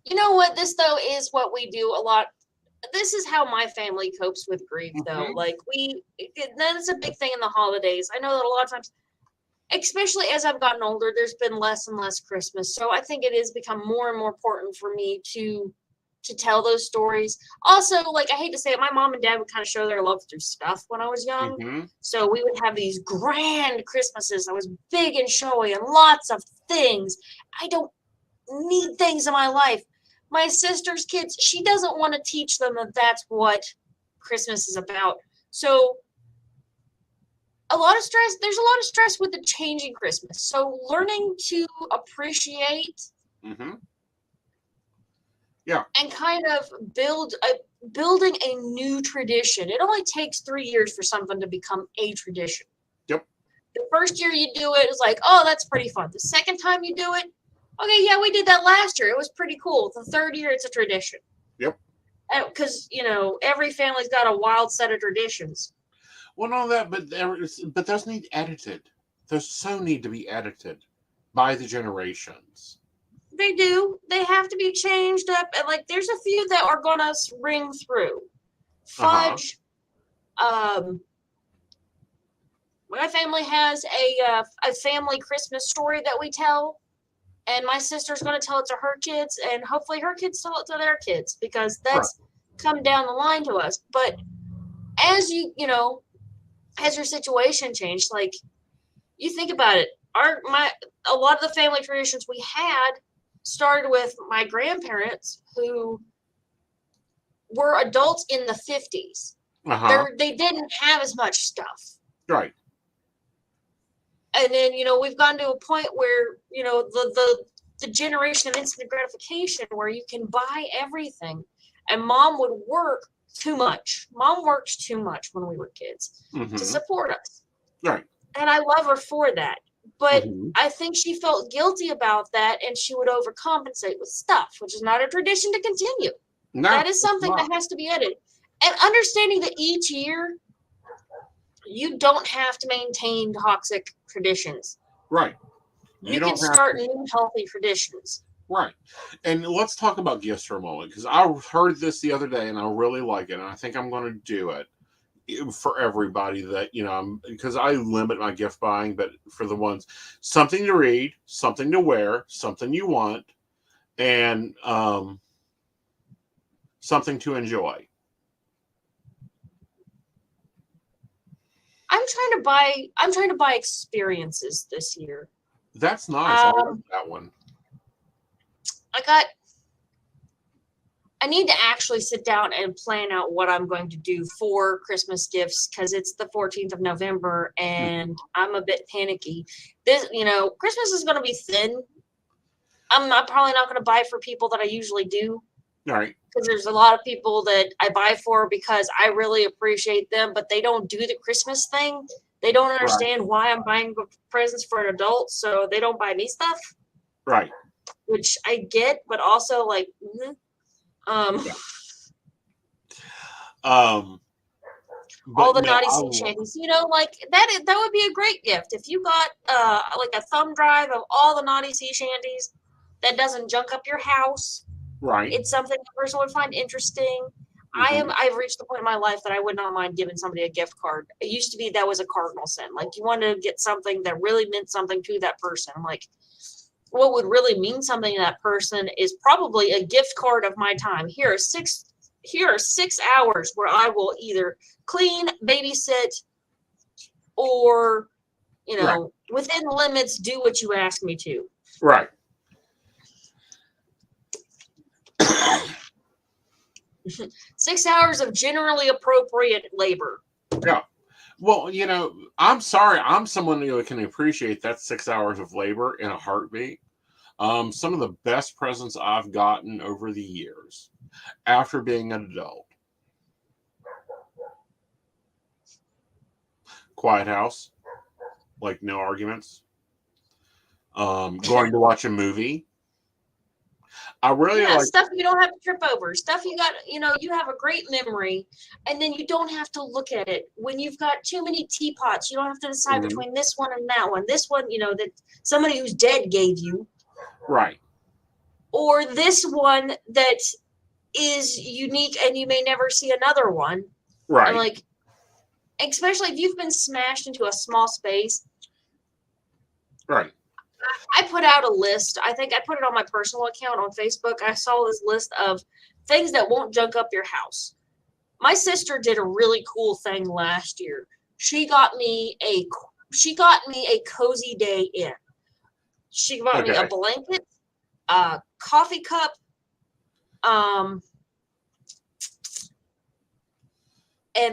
You know what? This, though, is what we do a lot. This is how my family copes with grief, though. That's a big thing in the holidays. I know that a lot of times especially as I've gotten older, there's been less and less Christmas. So I think it has become more and more important for me to tell those stories. Also, like, I hate to say it, my mom and dad would kind of show their love through stuff when I was young. Mm-hmm. So we would have these grand Christmases. I was big and showy and lots of things. I don't need things in my life. My sister's kids, she doesn't want to teach them that that's what Christmas is about. So there's a lot of stress with the changing Christmas. So learning to appreciate Mm-hmm. and kind of building a new tradition. It only takes 3 years for something to become a tradition. Yep. The first year you do it, it's like, oh, that's pretty fun. The second time you do it, okay, yeah, we did that last year. It was pretty cool. The third year, it's a tradition. Yep. Because, every family's got a wild set of traditions. Well, no, but those need edited. Those so need to be edited by the generations. They do. They have to be changed up. And, like, there's a few that are going to ring through. Fudge. My family has a family Christmas story that we tell. And my sister's going to tell it to her kids. And hopefully her kids tell it to their kids. Because that's come down the line to us. But as as your situation changed, like, you think about it. A lot of the family traditions we had started with my grandparents, who were adults in the 50s. They didn't have as much stuff. Right. And then, we've gotten to a point where, the generation of instant gratification where you can buy everything. And mom would work too much. Mom worked too much when we were kids to support us. Right. And I love her for that. But I think she felt guilty about that, and she would overcompensate with stuff, which is not a tradition to continue. No, that is something that has to be edited. And understanding that each year, you don't have to maintain toxic traditions. Right. You can start new healthy traditions. Right. And let's talk about gifts for a moment, because I heard this the other day and I really like it. And I think I'm going to do it for everybody that, because I limit my gift buying, but for the ones, something to read, something to wear, something you want, and something to enjoy. I'm trying to buy experiences this year. That's nice. I like that one. I need to actually sit down and plan out what I'm going to do for Christmas gifts, because it's the 14th of November and I'm a bit panicky. Christmas is going to be thin. I'm probably not going to buy for people that I usually do. Right. Because there's a lot of people that I buy for because I really appreciate them, but they don't do the Christmas thing. They don't understand why I'm buying presents for an adult, so they don't buy me stuff. Right. Which I get, but also like, all the naughty sea shanties, like that would be a great gift if you got like a thumb drive of all the naughty sea shanties that doesn't junk up your house. Right. It's something the person would find interesting. I've reached the point in my life that I would not mind giving somebody a gift card. It used to be that was a cardinal sin. Like, you wanted to get something that really meant something to that person. Like, what would really mean something to that person is probably a gift card of my time. Here are 6 hours where I will either clean, babysit, or, within limits, do what you ask me to. Right. 6 hours of generally appropriate labor. Yeah. Well, I'm sorry. I'm someone who can appreciate that 6 hours of labor in a heartbeat. Some of the best presents I've gotten over the years after being an adult. Quiet house. Like, no arguments. Going to watch a movie. I really like stuff you don't have to trip over. Stuff you got, you have a great memory, and then you don't have to look at it. When you've got too many teapots, you don't have to decide between this one and that one. This one, that somebody who's dead gave you. Right. Or this one that is unique and you may never see another one. Right. And, like, especially if you've been smashed into a small space, Right. I put out a list. I think I put it on my personal account on Facebook. I saw this list of things that won't junk up your house. My sister did a really cool thing last year. She got me a cozy day in. She bought me a Okay. blanket, a coffee cup, and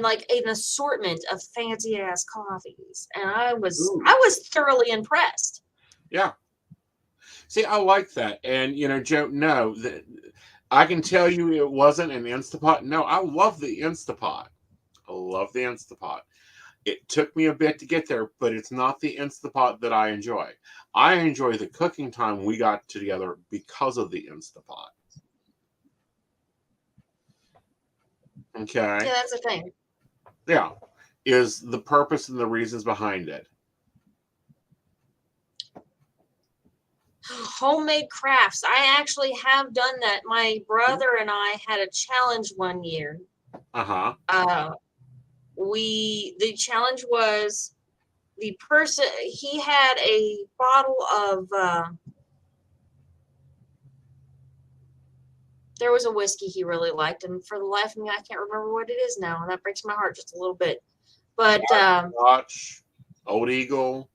like an assortment of fancy ass coffees. And I Ooh. was thoroughly impressed. Yeah. See, I like that. And, Joe, no, I can tell you it wasn't an Instapot. No, I love the Instapot. I love the Instapot. It took me a bit to get there, but it's not the Instapot that I enjoy. I enjoy the cooking time we got together because of the Instapot. Okay. Yeah, that's the thing. Yeah. Is the purpose and the reasons behind it. Homemade crafts. I actually have done that. My brother and I had a challenge one year. Uh-huh. The challenge was the person, he had a bottle of there was a whiskey he really liked, and for the life of me I can't remember what it is now, and that breaks my heart just a little bit. But Scotch, Old Eagle.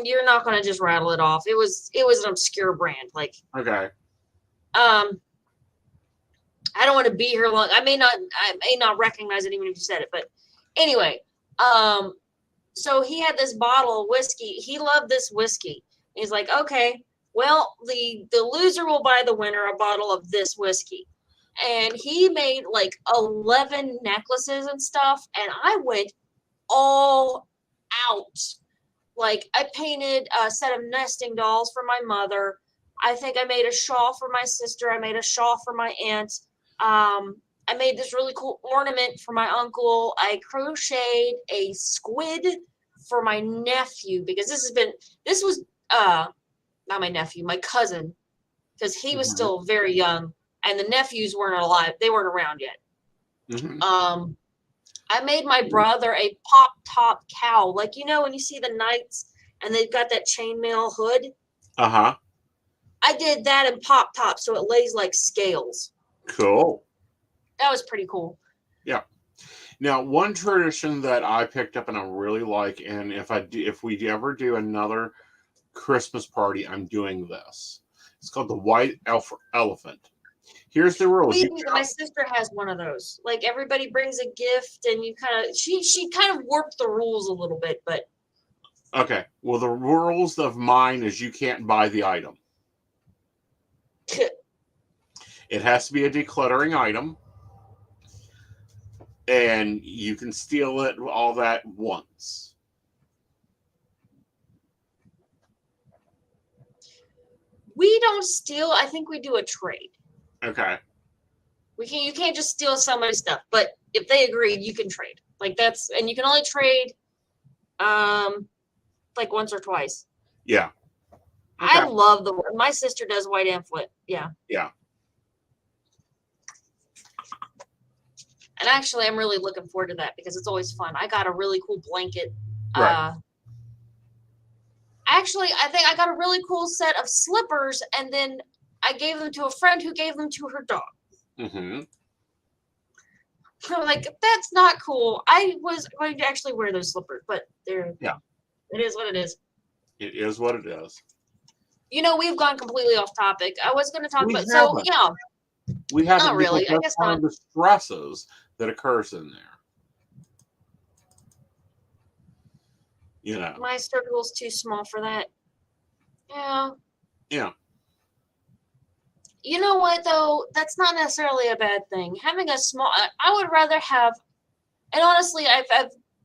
you're not going to just rattle it off. It was an obscure brand. Like, Okay. I don't want to be here long. I may not recognize it even if you said it, but anyway, so he had this bottle of whiskey. He loved this whiskey. He's like, okay, well, the loser will buy the winner a bottle of this whiskey. And he made like 11 necklaces and stuff, and I went all out. Like, I painted a set of nesting dolls for my mother. I think I made a shawl for my sister. I made a shawl for my aunt. I made this really cool ornament for my uncle. I crocheted a squid for my nephew, because this was not my nephew, my cousin, because he was still very young, and the nephews weren't alive. They weren't around yet. Mm-hmm. I made my brother a pop top cow. Like, when you see the knights and they've got that chainmail hood? Uh-huh. I did that in pop top so it lays like scales. Cool. That was pretty cool. Yeah. Now, one tradition that I picked up and I really like, and if we ever do another Christmas party, I'm doing this. It's called the White Elephant. Here's the rules. My sister has one of those. Like, everybody brings a gift, and you kind of she kind of warped the rules a little bit, but okay. Well, the rules of mine is you can't buy the item. It has to be a decluttering item, and you can steal it all that once. We don't steal. I think we do a trade. Okay. You can't just steal somebody's stuff, but if they agreed, you can trade. Like, and you can only trade like once or twice. Yeah. Okay. I love my sister does white amplet. Yeah. Yeah. And actually, I'm really looking forward to that because it's always fun. I got a really cool blanket. Right. Actually, I think I got a really cool set of slippers, and then I gave them to a friend who gave them to her dog. Mm-hmm. I'm like, that's not cool. I was going to actually wear those slippers, but it is what it is. It is what it is. We've gone completely off topic. I was going to talk about, we haven't. Not really. I guess one not. Of the stresses that occurs in there. My circle's too small for that. Yeah. Yeah. You know what, though? That's not necessarily a bad thing. Having a small, I would rather have, and honestly, I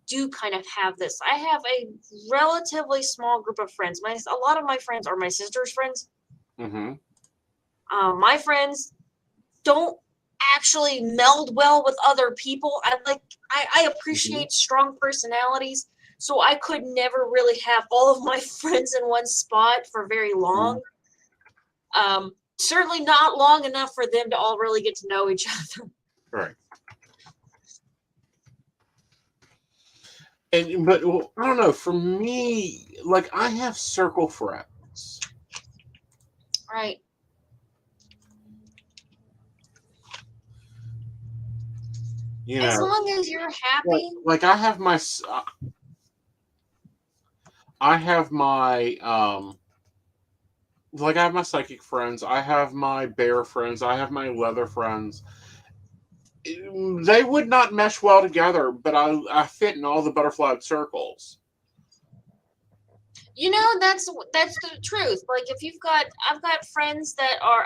do kind of have this. I have a relatively small group of friends. A lot of my friends are my sister's friends. Mm-hmm. My friends don't actually meld well with other people. I appreciate strong personalities, so I could never really have all of my friends in one spot for very long. Certainly not long enough for them to all really get to know each other. Right. But well, I don't know. For me, like I have circle friends. Right. You As know, long as you're happy. like I have my like I have my psychic friends, I have my bear friends, I have my leather friends. They would not mesh well together, but I fit in all the butterfly circles. You know, that's the truth. Like if I've got friends that are,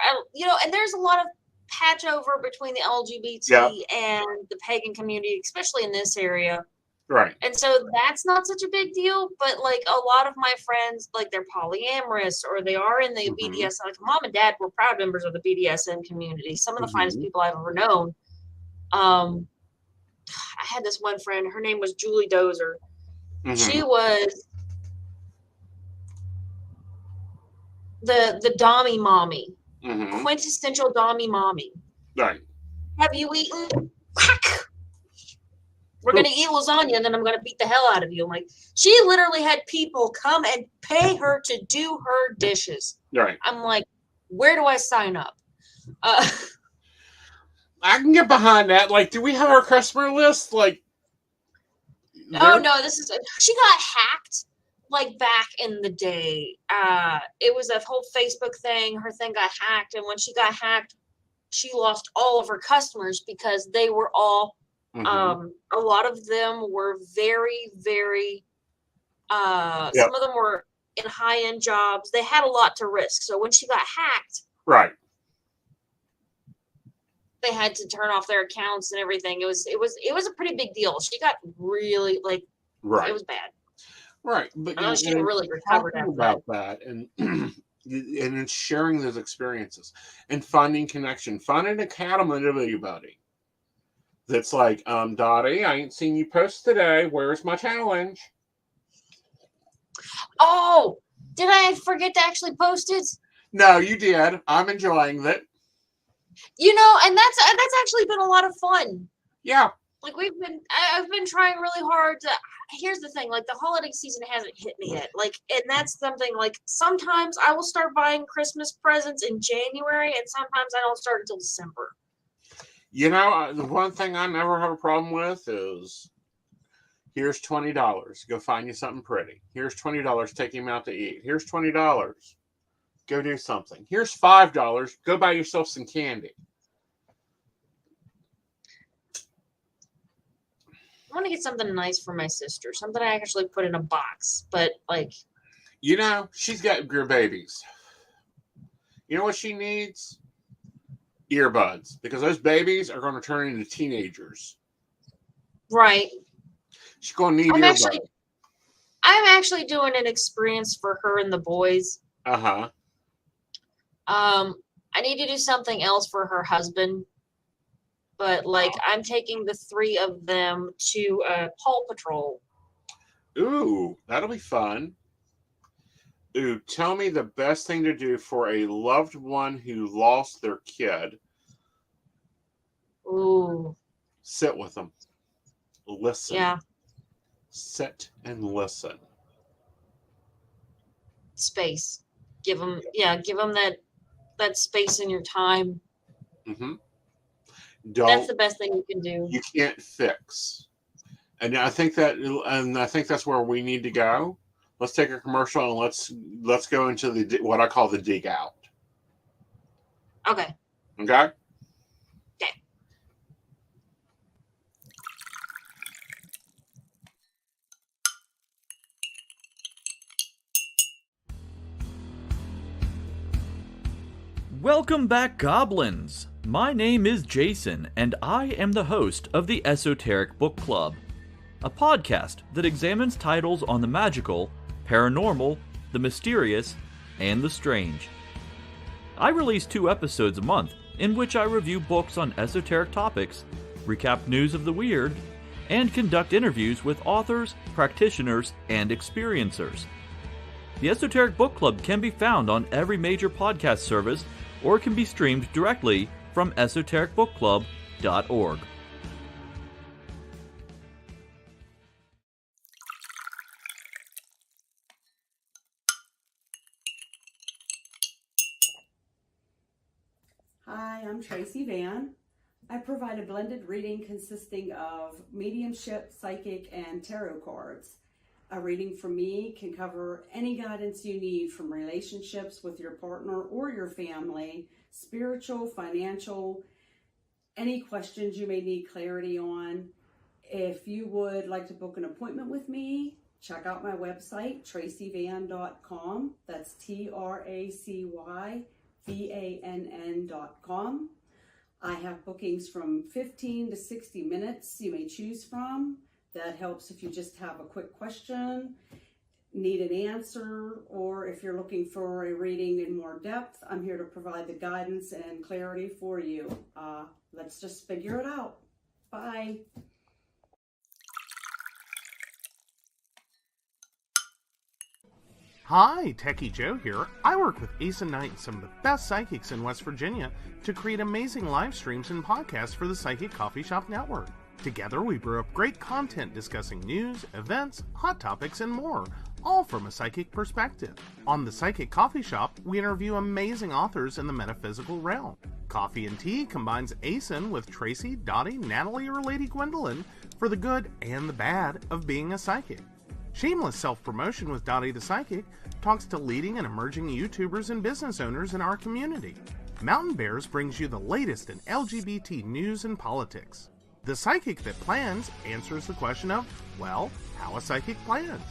and there's a lot of patch over between the LGBT Yeah. and the pagan community, especially in this area. Right. And so that's not such a big deal, but like a lot of my friends, like they're polyamorous or they are in the BDSM. Like mom and dad were proud members of the BDSM community. Some of the finest people I've ever known. I had this one friend. Her name was Julie Dozer. She was the Dommy mommy, quintessential Dommy mommy. Right. Have you eaten? We're going to eat lasagna and then I'm going to beat the hell out of you. I'm like, she literally had people come and pay her to do her dishes. Right. I'm like, where do I sign up? I can get behind that. Like, do we have our customer list? Like, oh no, she got hacked like back in the day. It was a whole Facebook thing. Her thing got hacked. And when she got hacked, she lost all of her customers because they were all, a lot of them were very, very, some of them were in high-end jobs. They had a lot to risk. So when she got hacked, right, they had to turn off their accounts and everything. It was a pretty big deal. She got really it was bad. Right. But she really recovered after about that and it's sharing those experiences and finding connection, finding accountability. That's like, Dottie, I ain't seen you post today. Where's my challenge? Oh, did I forget to actually post it? No, you did. I'm enjoying it. You know, and that's actually been a lot of fun. Yeah. Like I've been trying really hard to. Here's the thing, like the holiday season hasn't hit me yet. Like, and that's something like sometimes I will start buying Christmas presents in January, and sometimes I don't start until December. You know, the one thing I never have a problem with is here's $20. Go find you something pretty. Here's $20. Take him out to eat. Here's $20. Go do something. Here's $5. Go buy yourself some candy. I want to get something nice for my sister. Something I actually put in a box. But, like... You know, she's got your babies. You know what she needs? Earbuds. Because those babies are going to turn into teenagers. Right. She's going to need earbuds. I'm actually doing an experience for her and the boys. Uh-huh. I need to do something else for her husband. But, like, I'm taking the 3 of them to Paw Patrol. Ooh, that'll be fun. Ooh, tell me the best thing to do for a loved one who lost their kid. Ooh. Sit with them. Listen. Yeah. Sit and listen. Space. Give them that space in your time. Mm-hmm. That's the best thing you can do. You can't fix. And I think that's where we need to go. Let's take a commercial and let's go into what I call the dig out. Okay. Okay? Okay. Welcome back, Goblins! My name is Jason, and I am the host of the Esoteric Book Club, a podcast that examines titles on the magical, paranormal, the mysterious, and the strange. I release 2 episodes a month in which I review books on esoteric topics, recap news of the weird, and conduct interviews with authors, practitioners, and experiencers. The Esoteric Book Club can be found on every major podcast service or can be streamed directly from esotericbookclub.org. Hi, I'm Tracy Van. I provide a blended reading consisting of mediumship, psychic, and tarot cards. A reading from me can cover any guidance you need from relationships with your partner or your family, spiritual, financial, any questions you may need clarity on. If you would like to book an appointment with me, check out my website, tracyvann.com. That's TRACYVANN.com. I have bookings from 15 to 60 minutes you may choose from. That helps if you just have a quick question, need an answer, or if you're looking for a reading in more depth, I'm here to provide the guidance and clarity for you. Let's just figure it out. Bye. Hi, Techie Joe here. I work with Ace and Knight, some of the best psychics in West Virginia, to create amazing live streams and podcasts for the Psychic Coffee Shop Network. Together, we brew up great content discussing news, events, hot topics, and more, all from a psychic perspective. On the Psychic Coffee Shop, we interview amazing authors in the metaphysical realm. Coffee and Tea combines ACEN with Tracy, Dottie, Natalie, or Lady Gwendolyn for the good and the bad of being a psychic. Shameless Self-Promotion with Dottie the Psychic talks to leading and emerging YouTubers and business owners in our community. Mountain Bears brings you the latest in LGBT news and politics. The Psychic That Plans answers the question of, well, how a psychic plans.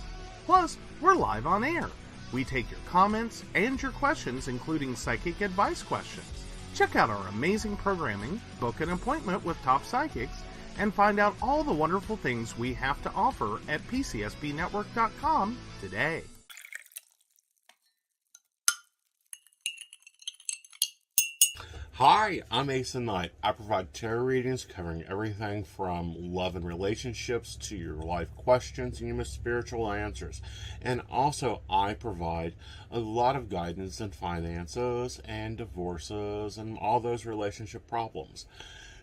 Plus, we're live on air. We take your comments and your questions, including psychic advice questions. Check out our amazing programming, book an appointment with top psychics, and find out all the wonderful things we have to offer at PCSBnetwork.com today. Hi, I'm Ace and Knight. I provide tarot readings covering everything from love and relationships to your life questions and your most spiritual answers. And also, I provide a lot of guidance in finances and divorces and all those relationship problems.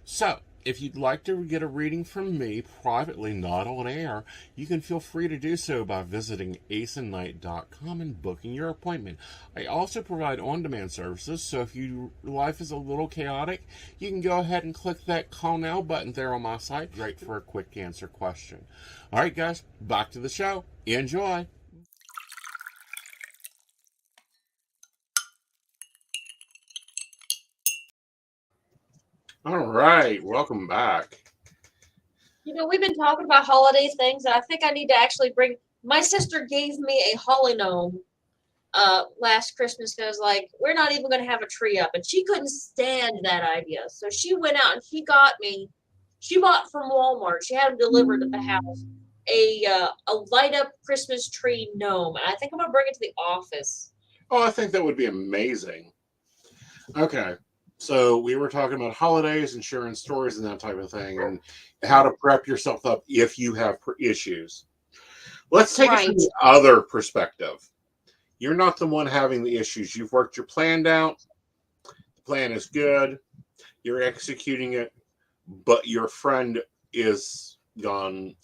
So, if you'd like to get a reading from me privately, not on air, you can feel free to do so by visiting aceandnight.com and booking your appointment. I also provide on-demand services, so if your life is a little chaotic, you can go ahead and click that call now button there on my site. Great for a quick answer question. All right, guys, back to the show. Enjoy. All right, welcome back. You know, we've been talking about holiday things, and I think I need to actually bring. My sister gave me a holly gnome last Christmas because, like, we're not even going to have a tree up, and she couldn't stand that idea. So she went out and she got me. She bought from Walmart. She had them delivered at the house a light up Christmas tree gnome, and I think I'm gonna bring it to the office. Oh, I think that would be amazing. Okay. So we were talking about holidays and sharing stories and that type of thing, and how to prep yourself up if you have issues. Let's take it from the other perspective. You're not the one having the issues. You've worked your plan out. The plan is good. You're executing it, but your friend is gone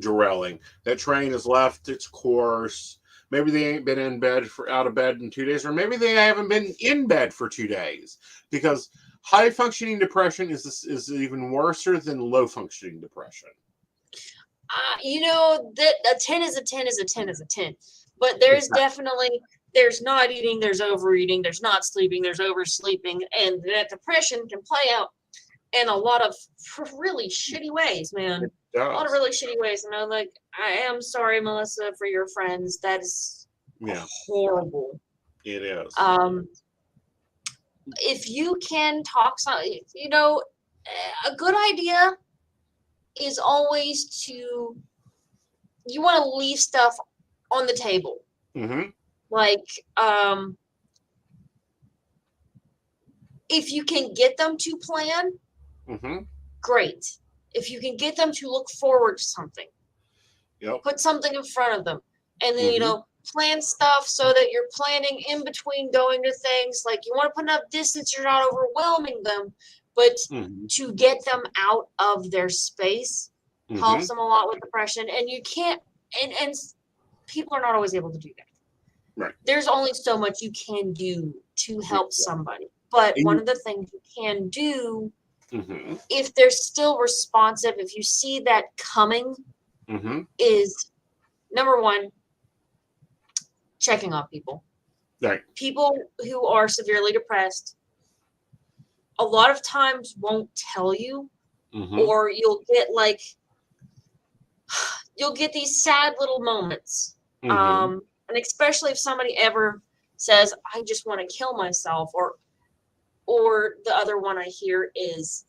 derailing. That train has left its course. Maybe they ain't been out of bed in 2 days, or maybe they haven't been in bed for 2 days, because high functioning depression is even worse than low functioning depression. You know that a 10 is a 10 is a 10 is a 10, but there's definitely not eating, there's overeating, there's not sleeping, there's oversleeping, and that depression can play out in a lot of really shitty ways, man. A lot of really shitty ways. And I'm like, I am sorry, Melissa, for your friends. That is horrible. It is. If you can talk you know, a good idea is always you want to leave stuff on the table. Mm-hmm. Like, if you can get them to plan, great. If you can get them to look forward to something, put something in front of them, and then, you know, plan stuff so that you're planning in between going to things. Like, you want to put enough distance, you're not overwhelming them, but to get them out of their space helps them a lot with depression. And you can't, and people are not always able to do that. Right. There's only so much you can do to help somebody. But one of the things you can do, Mm-hmm. if they're still responsive, if you see that coming, Mm-hmm. is number one, checking on people. Right. People who are severely depressed, a lot of times won't tell you, Mm-hmm. or you'll get these sad little moments. Mm-hmm. And especially if somebody ever says, I just want to kill myself, or the other one I hear is,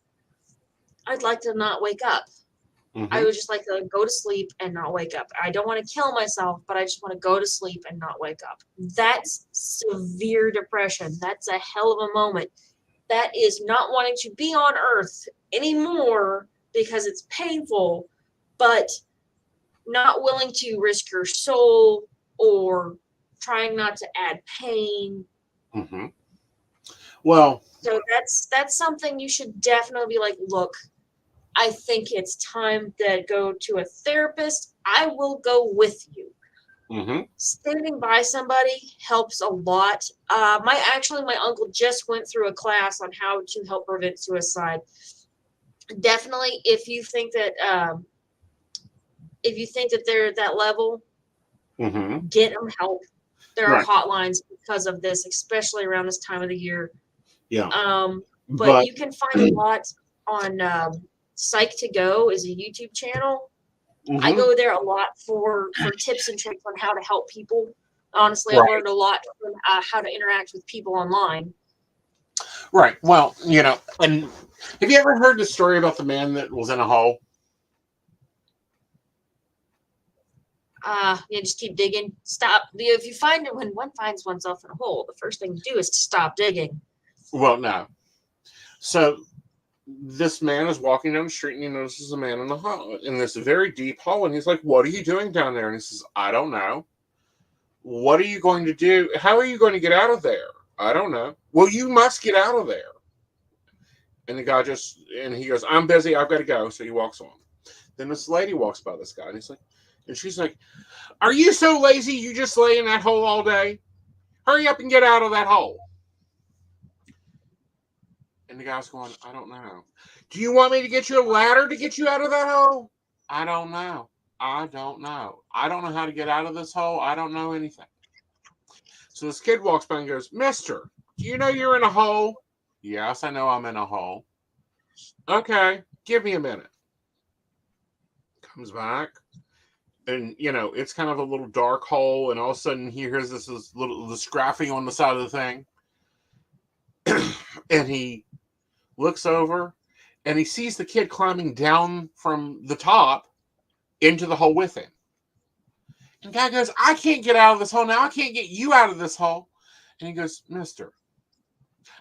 I'd like to not wake up. Mm-hmm. I would just like to go to sleep and not wake up. I don't want to kill myself, but I just want to go to sleep and not wake up. That's severe depression. That's a hell of a moment. That is not wanting to be on earth anymore because it's painful, but not willing to risk your soul or trying not to add pain. Mm-hmm. Well, So that's something you should definitely be like, look, I think it's time to go to a therapist. I will go with you. mm-hmm. Standing by somebody helps a lot. My uncle just went through a class on how to help prevent suicide. Definitely, if you think that they're at that level, Mm-hmm. get them help. There are Right. hotlines because of this, especially around this time of the year. Yeah. But you can find a lot on Psych to Go is a YouTube channel. Mm-hmm. I go there a lot for tips and tricks on how to help people. Honestly, I've Right. learned a lot from how to interact with people online. Right. Well, and have you ever heard the story about the man that was in a hole? You just keep digging. Stop. If you find it, when one finds oneself in a hole, the first thing to do is to stop digging. Well, no. So this man is walking down the street and he notices a man in the hole, in this very deep hole, and he's like, "What are you doing down there?" And he says, "I don't know." "What are you going to do? How are you going to get out of there?" "I don't know." "Well, you must get out of there." And the guy he goes, "I'm busy. I've got to go." So he walks on. Then this lady walks by this guy, and she's like, "Are you so lazy you just lay in that hole all day? Hurry up and get out of that hole." And the guy's going, "I don't know." "Do you want me to get you a ladder to get you out of that hole?" "I don't know. I don't know. I don't know how to get out of this hole. I don't know anything." So this kid walks by and goes, "Mister, do you know you're in a hole?" "Yes, I know I'm in a hole." "Okay, give me a minute." Comes back. And, it's kind of a little dark hole. And all of a sudden he hears this scrapping on the side of the thing. And he looks over and he sees the kid climbing down from the top into the hole with him. And the guy goes, "I can't get out of this hole now. I can't get you out of this hole." And he goes, "Mister,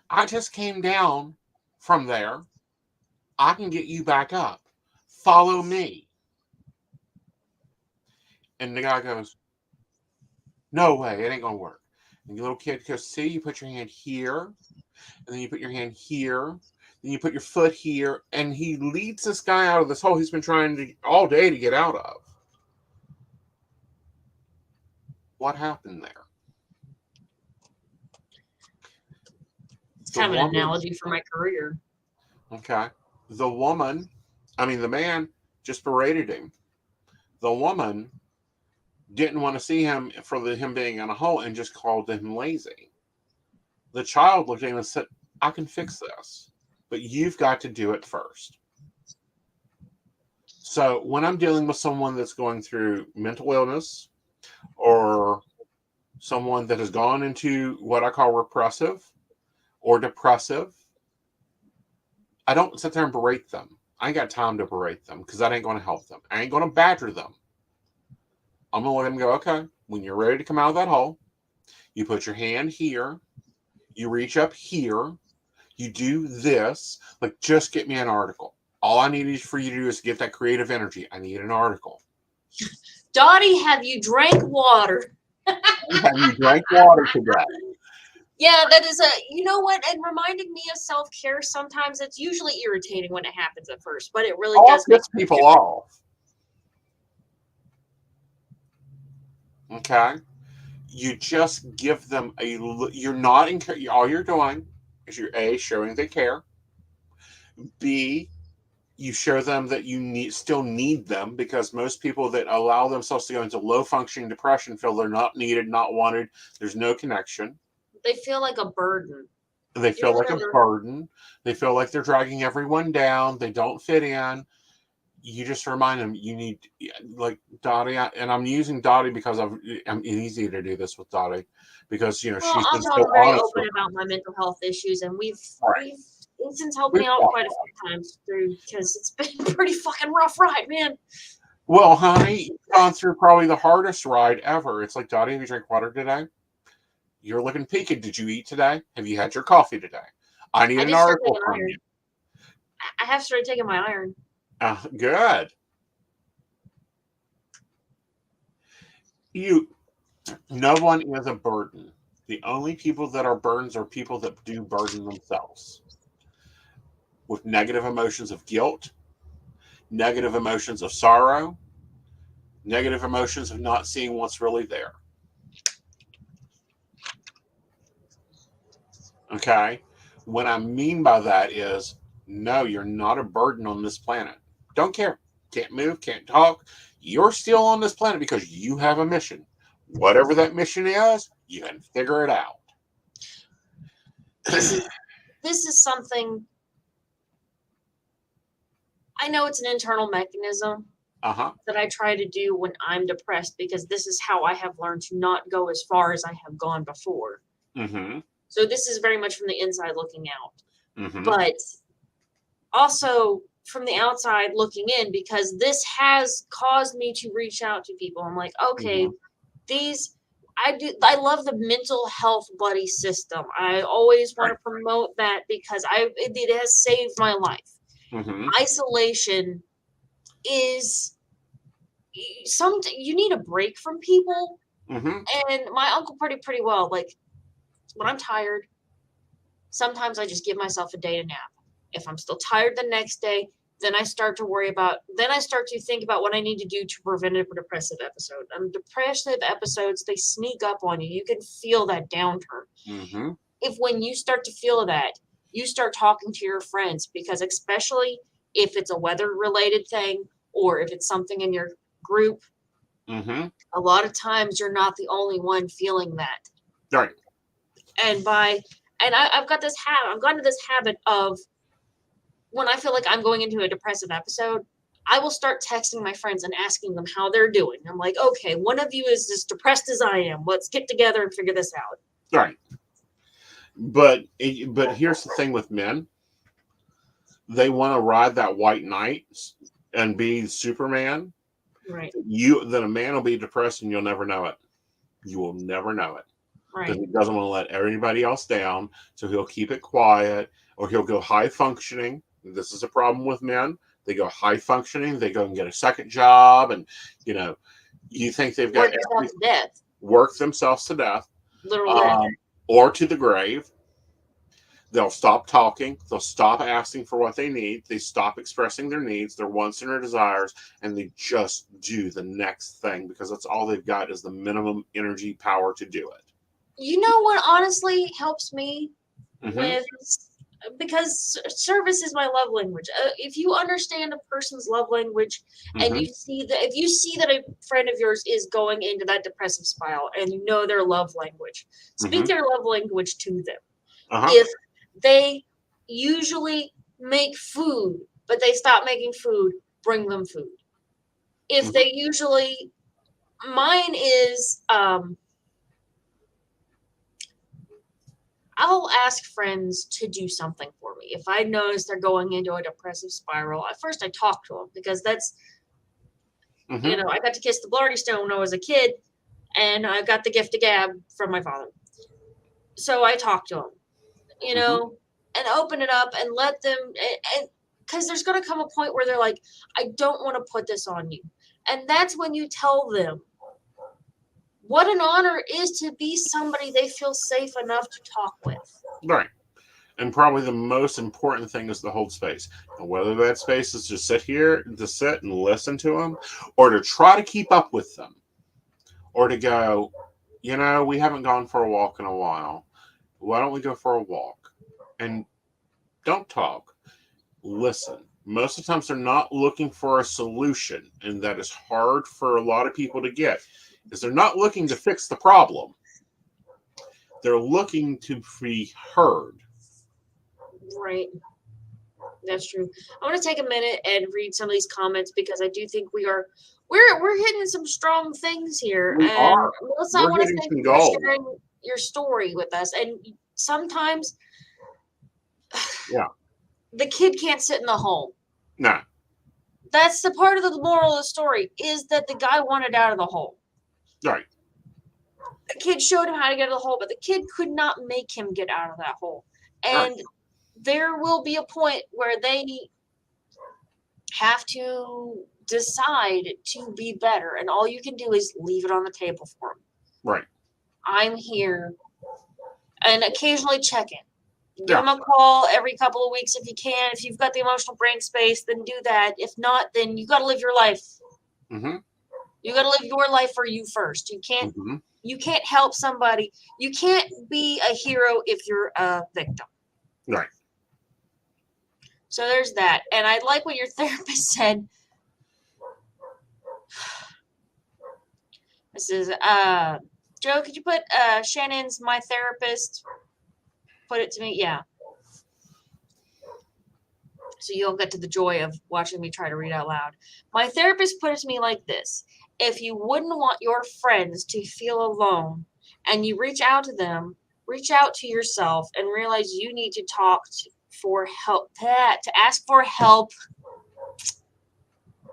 I just came down from there. I can get you back up. Follow me." And the guy goes, "No way, it ain't gonna work." And the little kid goes, "See, you put your hand here, and then you put your hand here, then you put your foot here," and he leads this guy out of this hole he's been trying all day to get out of. What happened there? It's kind of an analogy for my career. Okay. The man just berated him. The woman didn't want to see him for him being in a hole and just called him lazy. The child looked at him and said, "I can fix this, but you've got to do it first." So when I'm dealing with someone that's going through mental illness or someone that has gone into what I call repressive or depressive, I don't sit there and berate them. I ain't got time to berate them because that ain't going to help them. I ain't going to badger them. I'm going to let them go, "Okay, when you're ready to come out of that hole, you put your hand here, you reach up here, you do this, like just get me an article. All I need for you to do is get that creative energy. I need an article." Dottie, have you drank water? Have you drank water today? Yeah, that is you know what? And reminding me of self-care, sometimes it's usually irritating when it happens at first, but it really does make Piss people off. Okay? You just give them you're not all you're doing is you're A, showing they care. B, you show them that you still need them, because most people that allow themselves to go into low functioning depression feel they're not needed, not wanted. There's no connection. They feel like a burden. They Do you feel like a remember? burden. They feel like they're dragging everyone down. They don't fit in. You just remind them you need, like Dottie, and I'm using Dottie because I'm easy to do this with Dottie because Well, she's I'm been so very honest open with about my mental health issues, and Right. Ethan's helped me We've out talked quite a few times through, because it's been a pretty fucking rough ride, man. Well, honey, you've gone through probably the hardest ride ever. It's like, Dottie, have you drank water today? You're looking peaked. Did you eat today? Have you had your coffee today? I need I an did start article taking from iron. you. I have started taking my iron. Good. No one is a burden. The only people that are burdens are people that do burden themselves with negative emotions of guilt, negative emotions of sorrow, negative emotions of not seeing what's really there. Okay? What I mean by that is, no, you're not a burden on this planet. Don't care. Can't move, can't talk. You're still on this planet because you have a mission. Whatever that mission is, you can figure it out. This is something, I know it's an internal mechanism that I try to do when I'm depressed, because this is how I have learned to not go as far as I have gone before. Mm-hmm. So this is very much from the inside looking out. Mm-hmm. But also from the outside looking in, because this has caused me to reach out to people. I'm like, okay, I love the mental health buddy system. I always want to promote that because it has saved my life. Mm-hmm. Isolation is you need a break from people. Mm-hmm. And my uncle put it pretty well. Like, when I'm tired, sometimes I just give myself a day to nap. If I'm still tired the next day, then I start to think about what I need to do to prevent a depressive episode. Depressive episodes, they sneak up on you. You can feel that downturn. Mm-hmm. If when you start to feel that, you start talking to your friends, because especially if it's a weather related thing or if it's something in your group, a lot of times you're not the only one feeling that. Right. And I've got this habit. I've gotten to this habit of, when I feel like I'm going into a depressive episode, I will start texting my friends and asking them how they're doing. I'm like, okay, one of you is as depressed as I am. Let's get together and figure this out. Right. But here's the thing with men. They want to ride that white knight and be Superman. Right. Then a man will be depressed and you'll never know it. You will never know it. Right. Because he doesn't want to let everybody else down. So he'll keep it quiet, or he'll go high functioning. This is a problem with men. They go high functioning. They go and get a second job. And, you think they've got work themselves to death. Literally. Or to the grave. They'll stop talking. They'll stop asking for what they need. They stop expressing their needs, their wants and their desires, and they just do the next thing because that's all they've got is the minimum energy power to do it. You know what honestly helps me with, because service is my love language. If you understand a person's love language and if you see that a friend of yours is going into that depressive spiral and you know their love language, speak their love language to them. If they usually make food, but they stop making food, bring them food. If they usually, mine is, I'll ask friends to do something for me. If I notice they're going into a depressive spiral, at first I talk to them, because that's, I got to kiss the Blarney Stone when I was a kid, and I got the gift of gab from my father. So I talk to them, and open it up and let them, and because there's going to come a point where they're like, I don't want to put this on you. And that's when you tell them what an honor it is to be somebody they feel safe enough to talk with. Right. And probably the most important thing is to hold space. And whether that space is to sit and listen to them, or to try to keep up with them, or to go, we haven't gone for a walk in a while. Why don't we go for a walk? and don't talk. Listen. Most of the times they're not looking for a solution, and that is hard for a lot of people to get, is they're not looking to fix the problem. They're looking to be heard. Right. That's true. I want to take a minute and read some of these comments because I do think we're hitting some strong things here. We and are. Melissa, I We're want to hitting thank some you for gold. sharing your story with us. And sometimes Yeah. the kid can't sit in the home. No. That's the part of the moral of the story, is that the guy wanted out of the hole. Right. The kid showed him how to get out of the hole, but the kid could not make him get out of that hole. And there will be a point where they have to decide to be better. And all you can do is leave it on the table for them. Right. I'm here. And occasionally check in. Give them a call every couple of weeks if you can. If you've got the emotional brain space, then do that. If not, then you got to live your life. Mm-hmm. You got to live your life for you first. You can't. Mm-hmm. You can't help somebody. You can't be a hero if you're a victim. Right. So there's that. And I like what your therapist said. This is Joe. Could you put Shannon's "My Therapist"? Put it to me. Yeah. So you'll get to the joy of watching me try to read out loud. My therapist put it to me like this: if you wouldn't want your friends to feel alone and you reach out to them, reach out to yourself and realize you need to for help, to ask for help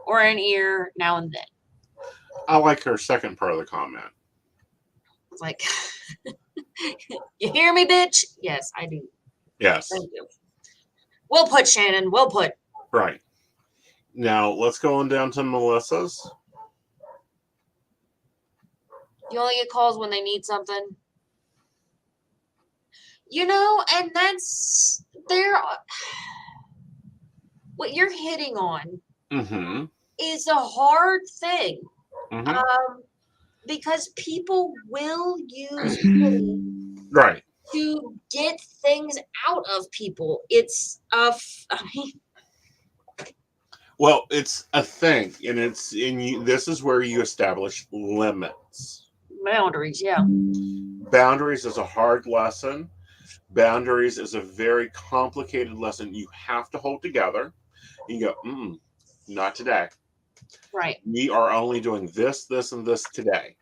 or an ear now and then. I like her second part of the comment. It's like, you hear me, bitch? Yes, I do. Yes. Thank you. Well put, Shannon. Well put. Right. Now, let's go on down to Melissa's. You only get calls when they need something. You know, and that's what you're hitting on is a hard thing. Because people will use pity to get things out of people. It's well, it's a thing, and it's in you. This is where you establish limits. Boundaries, yeah. Boundaries is a hard lesson. Boundaries is a very complicated lesson. You have to hold together. You go, not today. Right. We are only doing this, this, and this today.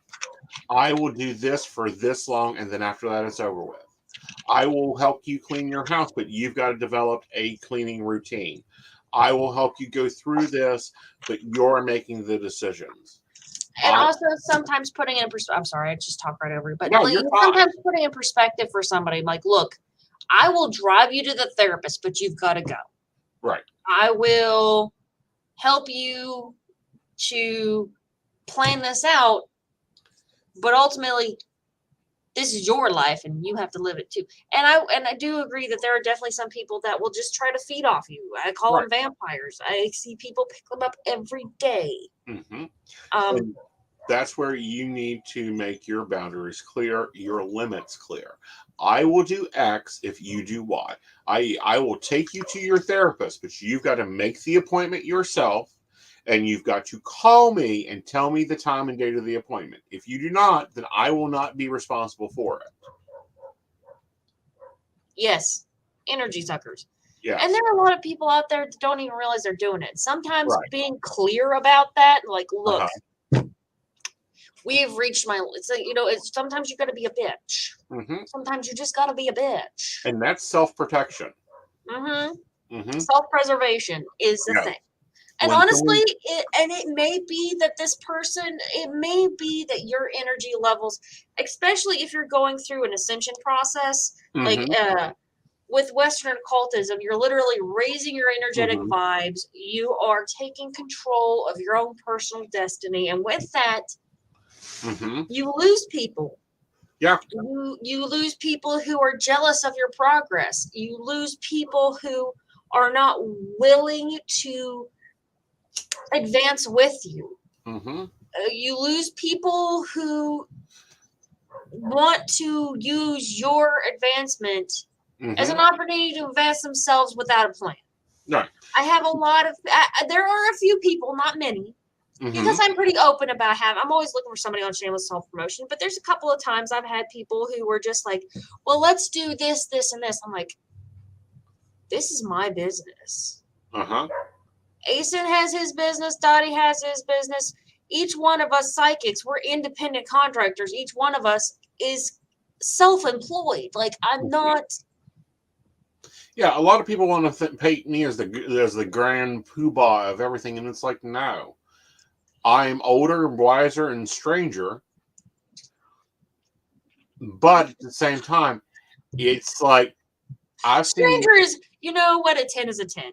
I will do this for this long, and then after that, it's over with. I will help you clean your house, but you've got to develop a cleaning routine. I will help you go through this, but you're making the decisions. And also sometimes putting in perspective. I'm sorry, I just talked right over you. But no, sometimes putting in perspective for somebody, like, look, I will drive you to the therapist, but you've got to go. Right. I will help you to plan this out, but ultimately this is your life and you have to live it too. And I do agree that there are definitely some people that will just try to feed off you. I call them vampires. I see people pick them up every day. And that's where you need to make your boundaries clear, your limits clear. I will do X if you do Y. I will take you to your therapist, but you've got to make the appointment yourself. And you've got to call me and tell me the time and date of the appointment. If you do not, then I will not be responsible for it. Yes. Energy suckers. Yes. And there are a lot of people out there that don't even realize they're doing it. Sometimes being clear about that, like, look, we've reached it's like, it's sometimes you got to be a bitch. Sometimes you just got to be a bitch. And that's self-protection. Self-preservation is the thing. And honestly, it may be that it may be that your energy levels, especially if you're going through an ascension process, like with Western occultism, you're literally raising your energetic vibes. You are taking control of your own personal destiny. And with that, you lose people. Yeah. You lose people who are jealous of your progress. You lose people who are not willing to advance with you. You lose people who want to use your advancement as an opportunity to invest themselves without a plan. Right. I have a lot of, there are a few people, not many, because I'm pretty open about I'm always looking for somebody on Shameless self-promotion, but there's a couple of times I've had people who were just like, well, let's do this, this, and this. I'm like, this is my business. Asen has his business. Dottie has his business. Each one of us psychics, we're independent contractors. Each one of us is self-employed. Like, I'm not. Yeah, a lot of people want to paint me as the grand poobah of everything, and it's like, no. I'm older, wiser, and stranger. But at the same time, it's like I've Stranger is, you know what, a 10 is a 10.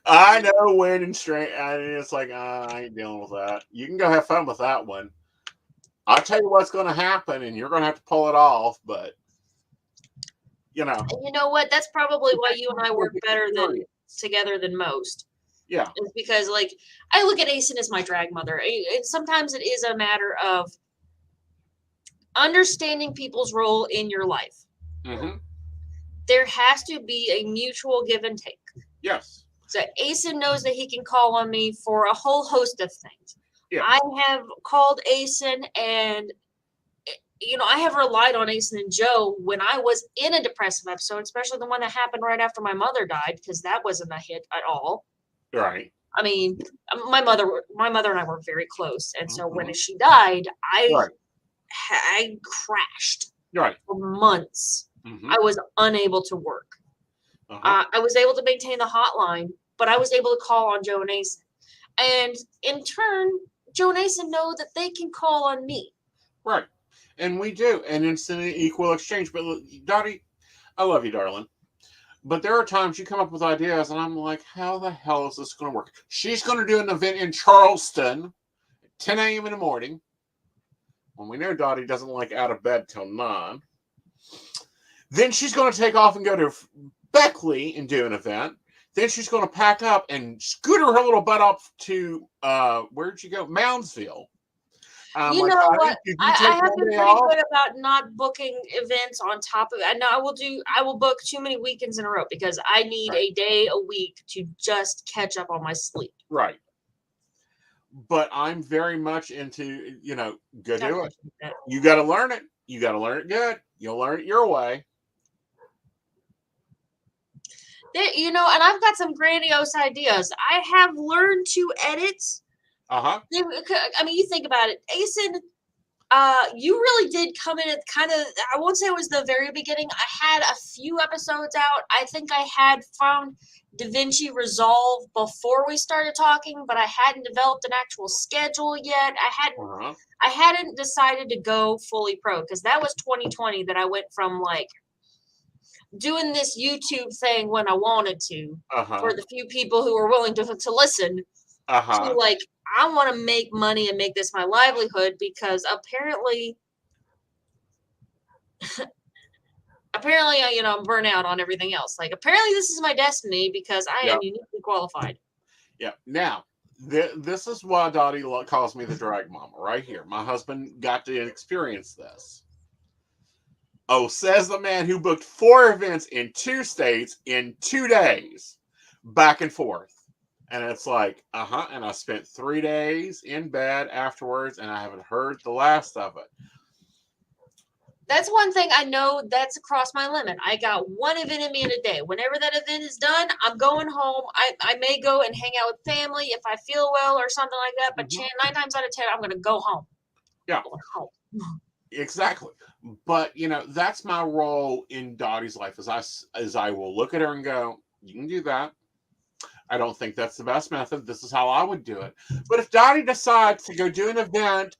I know when and strange. It's like, I ain't dealing with that. You can go have fun with that one. I'll tell you what's going to happen, and you're going to have to pull it off, but, you know. And you know what? That's probably why you and I work better together than most. Yeah. Is because, like, I look at Asen as my drag mother. Sometimes it is a matter of understanding people's role in your life. There has to be a mutual give and take. Yes. So Asen knows that he can call on me for a whole host of things. Yeah. I have called Asen, and you know, I have relied on Asen and Joe when I was in a depressive episode, especially the one that happened right after my mother died, because that wasn't a hit at all. Right. I mean, my mother and I were very close, and so when she died, I crashed for months. I was unable to work. I was able to maintain the hotline, but I was able to call on Joe and Asen. And in turn, Joe and Asen know that they can call on me. Right. And we do. And it's an equal exchange. But Dottie, I love you, darling. But there are times you come up with ideas, and I'm like, how the hell is this going to work? She's going to do an event in Charleston at 10 a.m. in the morning. When we know Dottie doesn't like out of bed till 9. Then she's going to take off and go to Beckley and do an event. Then she's going to pack up and scooter her little butt up to, where'd you go? Moundsville. You like, know what? I have been pretty good about not booking events on top of it. And I will book too many weekends in a row because I need a day a week to just catch up on my sleep. Right. But I'm very much into, go do it. You got to learn it. You got to learn it good. You'll learn it your way. And I've got some grandiose ideas. I have learned to edit. I mean, you think about it. Asen, you really did come in at kind of, I won't say it was the very beginning. I had a few episodes out. I think I had found DaVinci Resolve before we started talking, but I hadn't developed an actual schedule yet. I hadn't decided to go fully pro because that was 2020 that I went from like doing this YouTube thing when I wanted to for the few people who were willing to listen to like, I want to make money and make this my livelihood because apparently, I'm burnt out on everything else. Like, apparently this is my destiny because I am uniquely qualified. Yeah. Now, this is why Dottie calls me the drag mama right here. My husband got to experience this. Oh, says the man who booked 4 events in 2 states in 2 days, back and forth. And it's like, and I spent 3 days in bed afterwards, and I haven't heard the last of it. That's one thing I know that's across my limit. I got 1 event in me in a day. Whenever that event is done, I'm going home. I may go and hang out with family if I feel well or something like that, but 9 times out of 10, I'm going to go home. Yeah. Exactly. But, that's my role in Dottie's life is I will look at her and go, you can do that. I don't think that's the best method. This is how I would do it. But if Dottie decides to go do an event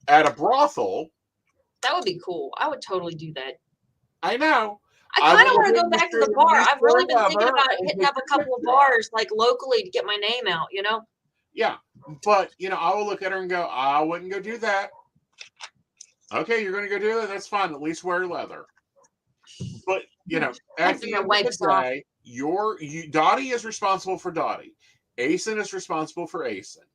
at a brothel, that would be cool. I would totally do that. I know. I kind of want to go back to the bar. I've really been thinking about hitting up a couple of bars like locally to get my name out, Yeah. But, I will look at her and go, I wouldn't go do that. Okay, you're going to go do that? That's fine. At least wear leather. But, at the end of the day, Dottie is responsible for Dottie. Asen is responsible for Asen.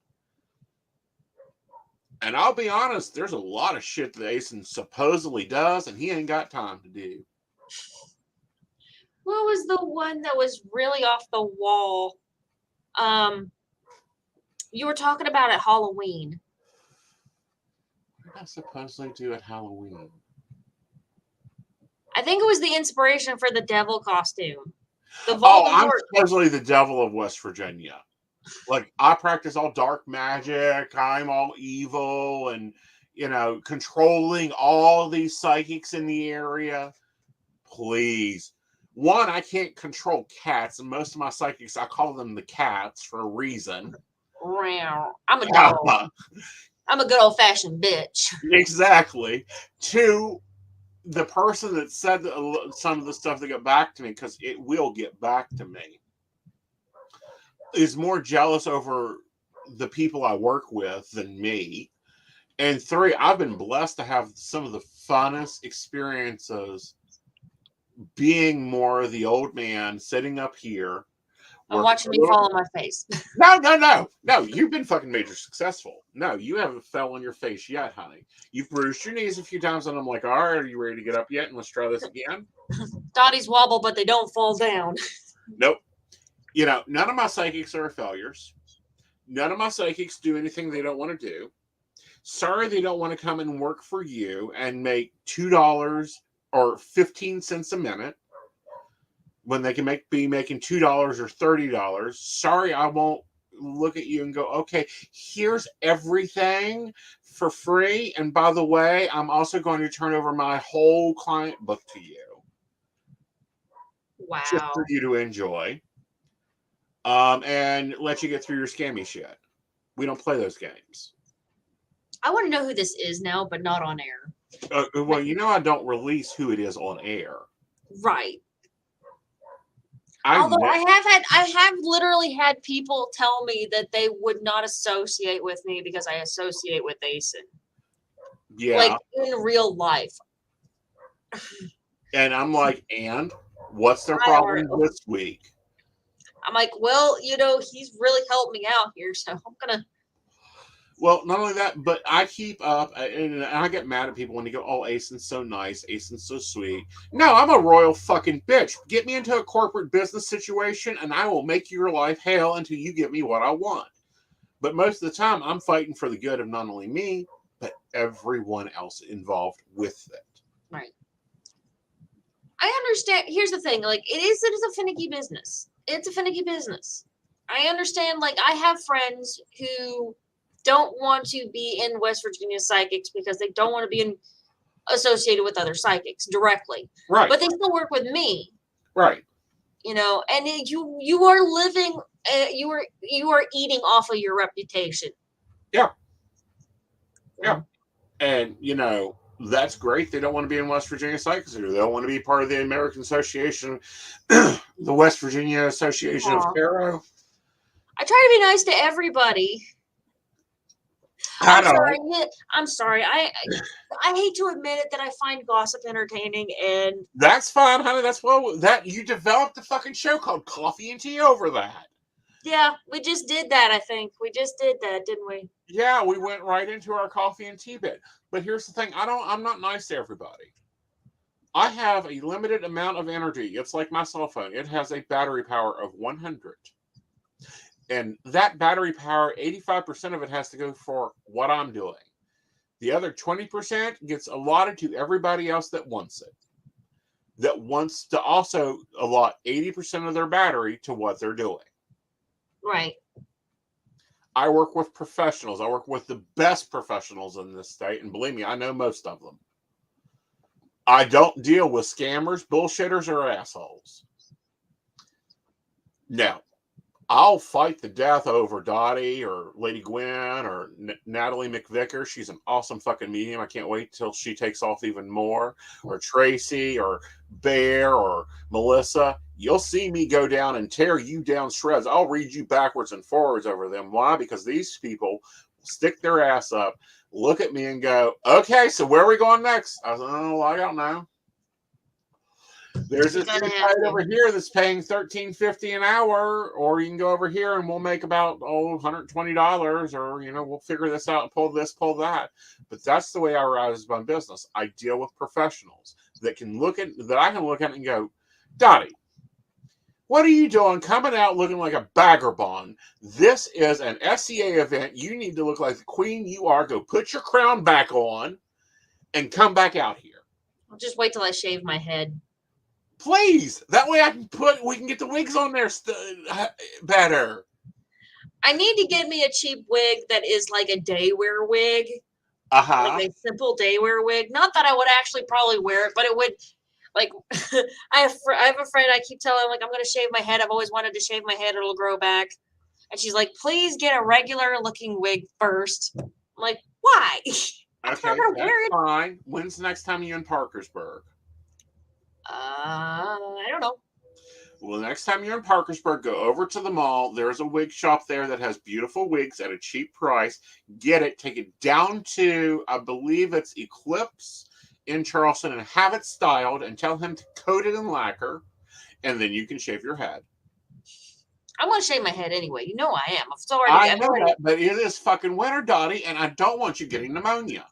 And I'll be honest, there's a lot of shit that Asen supposedly does, and he ain't got time to do. was the one that was really off the wall? You were talking about at Halloween. What did I supposedly do at Halloween? I think it was the inspiration for the devil costume. The Oh, I'm Voldemort. supposedly the devil of West Virginia. Like, I practice all dark magic. I'm all evil and, controlling all these psychics in the area. Please. One, I can't control cats, and most of my psychics, I call them the cats for a reason. I'm a dog. I'm a good old fashioned bitch. Exactly. Two, the person that said some of the stuff that got back to me, because it will get back to me, is more jealous over the people I work with than me. And three, I've been blessed to have some of the funnest experiences being more the old man sitting up here. I'm watching you fall on my face. No. You've been fucking major successful. No, you haven't fell on your face yet, honey. You've bruised your knees a few times, and I'm like, all right, are you ready to get up yet? And let's try this again. Dotties wobble, but they don't fall down. Nope. None of my psychics are failures. None of my psychics do anything they don't want to do. Sorry, they don't want to come and work for you and make $2 or 15 cents a minute when they can be making $2 or $30. Sorry, I won't look at you and go, okay, here's everything for free. And by the way, I'm also going to turn over my whole client book to you. Wow. Just for you to enjoy. And let you get through your scammy shit. We don't play those games. I want to know who this is now, but not on air. Well, I don't release who it is on air. Right. Although I have literally had people tell me that they would not associate with me because I associate with Asen. Yeah. Like in real life. And I'm like, and what's their problem this week? I'm like, well, he's really helped me out here, so I'm gonna. Well, not only that, but I keep up, and I get mad at people when they go, oh, Asen's so nice, Asen's so sweet. No, I'm a royal fucking bitch. Get me into a corporate business situation, and I will make your life hell until you give me what I want. But most of the time, I'm fighting for the good of not only me, but everyone else involved with it. Right. I understand. Here's the thing. Like, it is a finicky business. It's a finicky business. I understand. Like, I have friends who don't want to be in West Virginia psychics because they don't want to be associated with other psychics directly. Right. But they still work with me. Right. And you are living, you are eating off of your reputation. Yeah. Yeah. And, that's great. They don't want to be in West Virginia Psychics. They don't want to be part of the American Association, the West Virginia Association of Tarot. I try to be nice to everybody. I'm sorry. I hate to admit it that I find gossip entertaining, and that's fine, honey. That's that you developed a fucking show called Coffee and Tea over that. Yeah, we just did that. I think we just did that, didn't we? Yeah, we went right into our coffee and tea bit. But here's the thing: I'm not nice to everybody. I have a limited amount of energy. It's like my cell phone. It has a battery power of 100. And that battery power, 85% of it has to go for what I'm doing. The other 20% gets allotted to everybody else that wants it. That wants to also allot 80% of their battery to what they're doing. Right. I work with professionals. I work with the best professionals in this state. And believe me, I know most of them. I don't deal with scammers, bullshitters, or assholes. No. I'll fight the death over Dottie or Lady Gwen or Natalie McVicker. She's an awesome fucking medium. I can't wait till she takes off even more. Or Tracy or Bear or Melissa. You'll see me go down and tear you down shreds. I'll read you backwards and forwards over them. Why? Because these people stick their ass up, look at me and go, okay, so where are we going next? I was like, oh, I don't know. There's this site over here that's paying $13.50 an hour, or you can go over here and we'll make about $120, or we'll figure this out and pull this, pull that. But that's the way I rise my business. I deal with professionals that I can look at and go, Dottie, What are you doing coming out looking like a vagabond? This is an SCA event. You need to look like the queen you are. Go put your crown back on and come back out here. I'll just wait till I shave my head. Please. That way we can get the wigs on there better. I need to get me a cheap wig that is like a day wear wig. Uh-huh. Like a simple day wear wig. Not that I would actually probably wear it, but it would, like, I have a friend I keep telling, like, I'm going to shave my head. I've always wanted to shave my head. It'll grow back. And she's like, please get a regular looking wig first. I'm like, why? Okay, that's fine. When's the next time you're in Parkersburg? I don't know. Well, the next time you're in Parkersburg, go over to the mall. There's a wig shop there that has beautiful wigs at a cheap price. Get it, take it down to, I believe it's Eclipse in Charleston, and have it styled and tell him to coat it in lacquer, and then you can shave your head. I'm going to shave my head anyway. You know I am. I know that, but it is fucking winter, Dottie, and I don't want you getting pneumonia.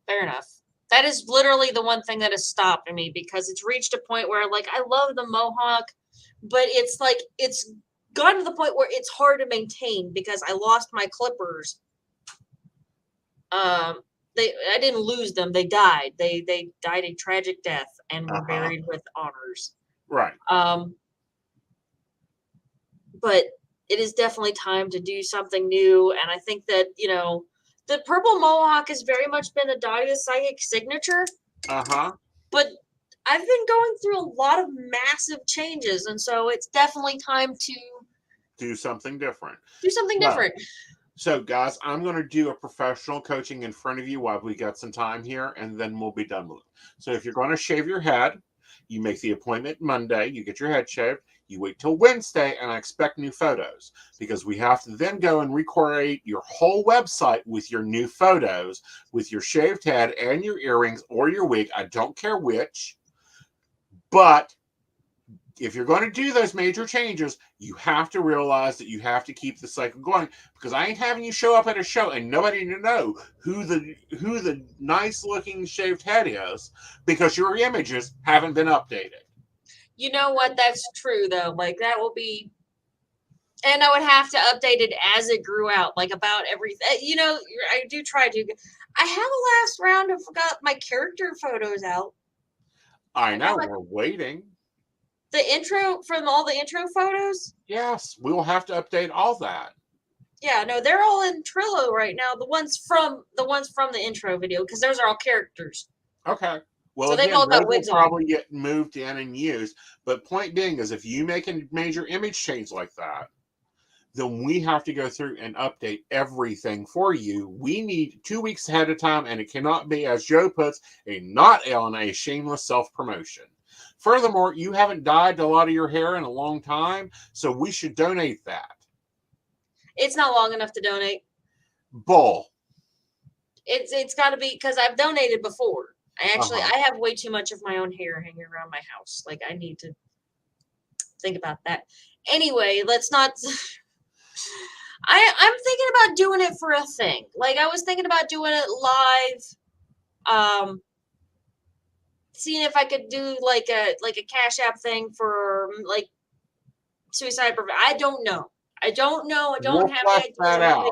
Fair enough. That is literally the one thing that has stopped me, because it's reached a point where, like, I love the mohawk, but it's like, it's gotten to the point where it's hard to maintain because I lost my clippers. I didn't lose them. They died. They died a tragic death and were buried with honors. Right. But it is definitely time to do something new. And I think that, you know, the purple mohawk has very much been the Dottie the Psychic signature. But I've been going through a lot of massive changes, and so it's definitely time to do something different. So, guys, I'm going to do a professional coaching in front of you while we got some time here, and then we'll be done with it. So if you're going to shave your head, you make the appointment Monday, you get your head shaved, you wait till Wednesday, and I expect new photos, because we have to then go and recreate your whole website with your new photos, with your shaved head and your earrings or your wig. I don't care which. But if you're going to do those major changes, you have to realize that you have to keep the cycle going, because I ain't having you show up at a show and nobody to know who the nice looking shaved head is, because your images haven't been updated. You know what? That's true though. Like, that will be, and I would have to update it as it grew out, like about everything. You know, I do try to. I have a last round of got my character photos out. I know, we're waiting. The intro, from all the intro photos? Yes, we will have to update all that. Yeah, no, they're all in Trello right now. The ones from the intro video, because those are all characters. Okay. Well, so again, they've all got wigs will probably get moved in and used. But point being is, if you make a major image change like that, then we have to go through and update everything for you. We need 2 weeks ahead of time, and it cannot be, as Joe puts, not on a shameless self-promotion. Furthermore, you haven't dyed a lot of your hair in a long time, so we should donate that. It's not long enough to donate. Bull. It's got to be, because I've donated before. I have way too much of my own hair hanging around my house. Like, I need to think about that. Anyway, let's not. I'm thinking about doing it for a thing. Like, I was thinking about doing it live. Seeing if I could do like a Cash App thing for like suicide prevention. I don't know. I don't have that out.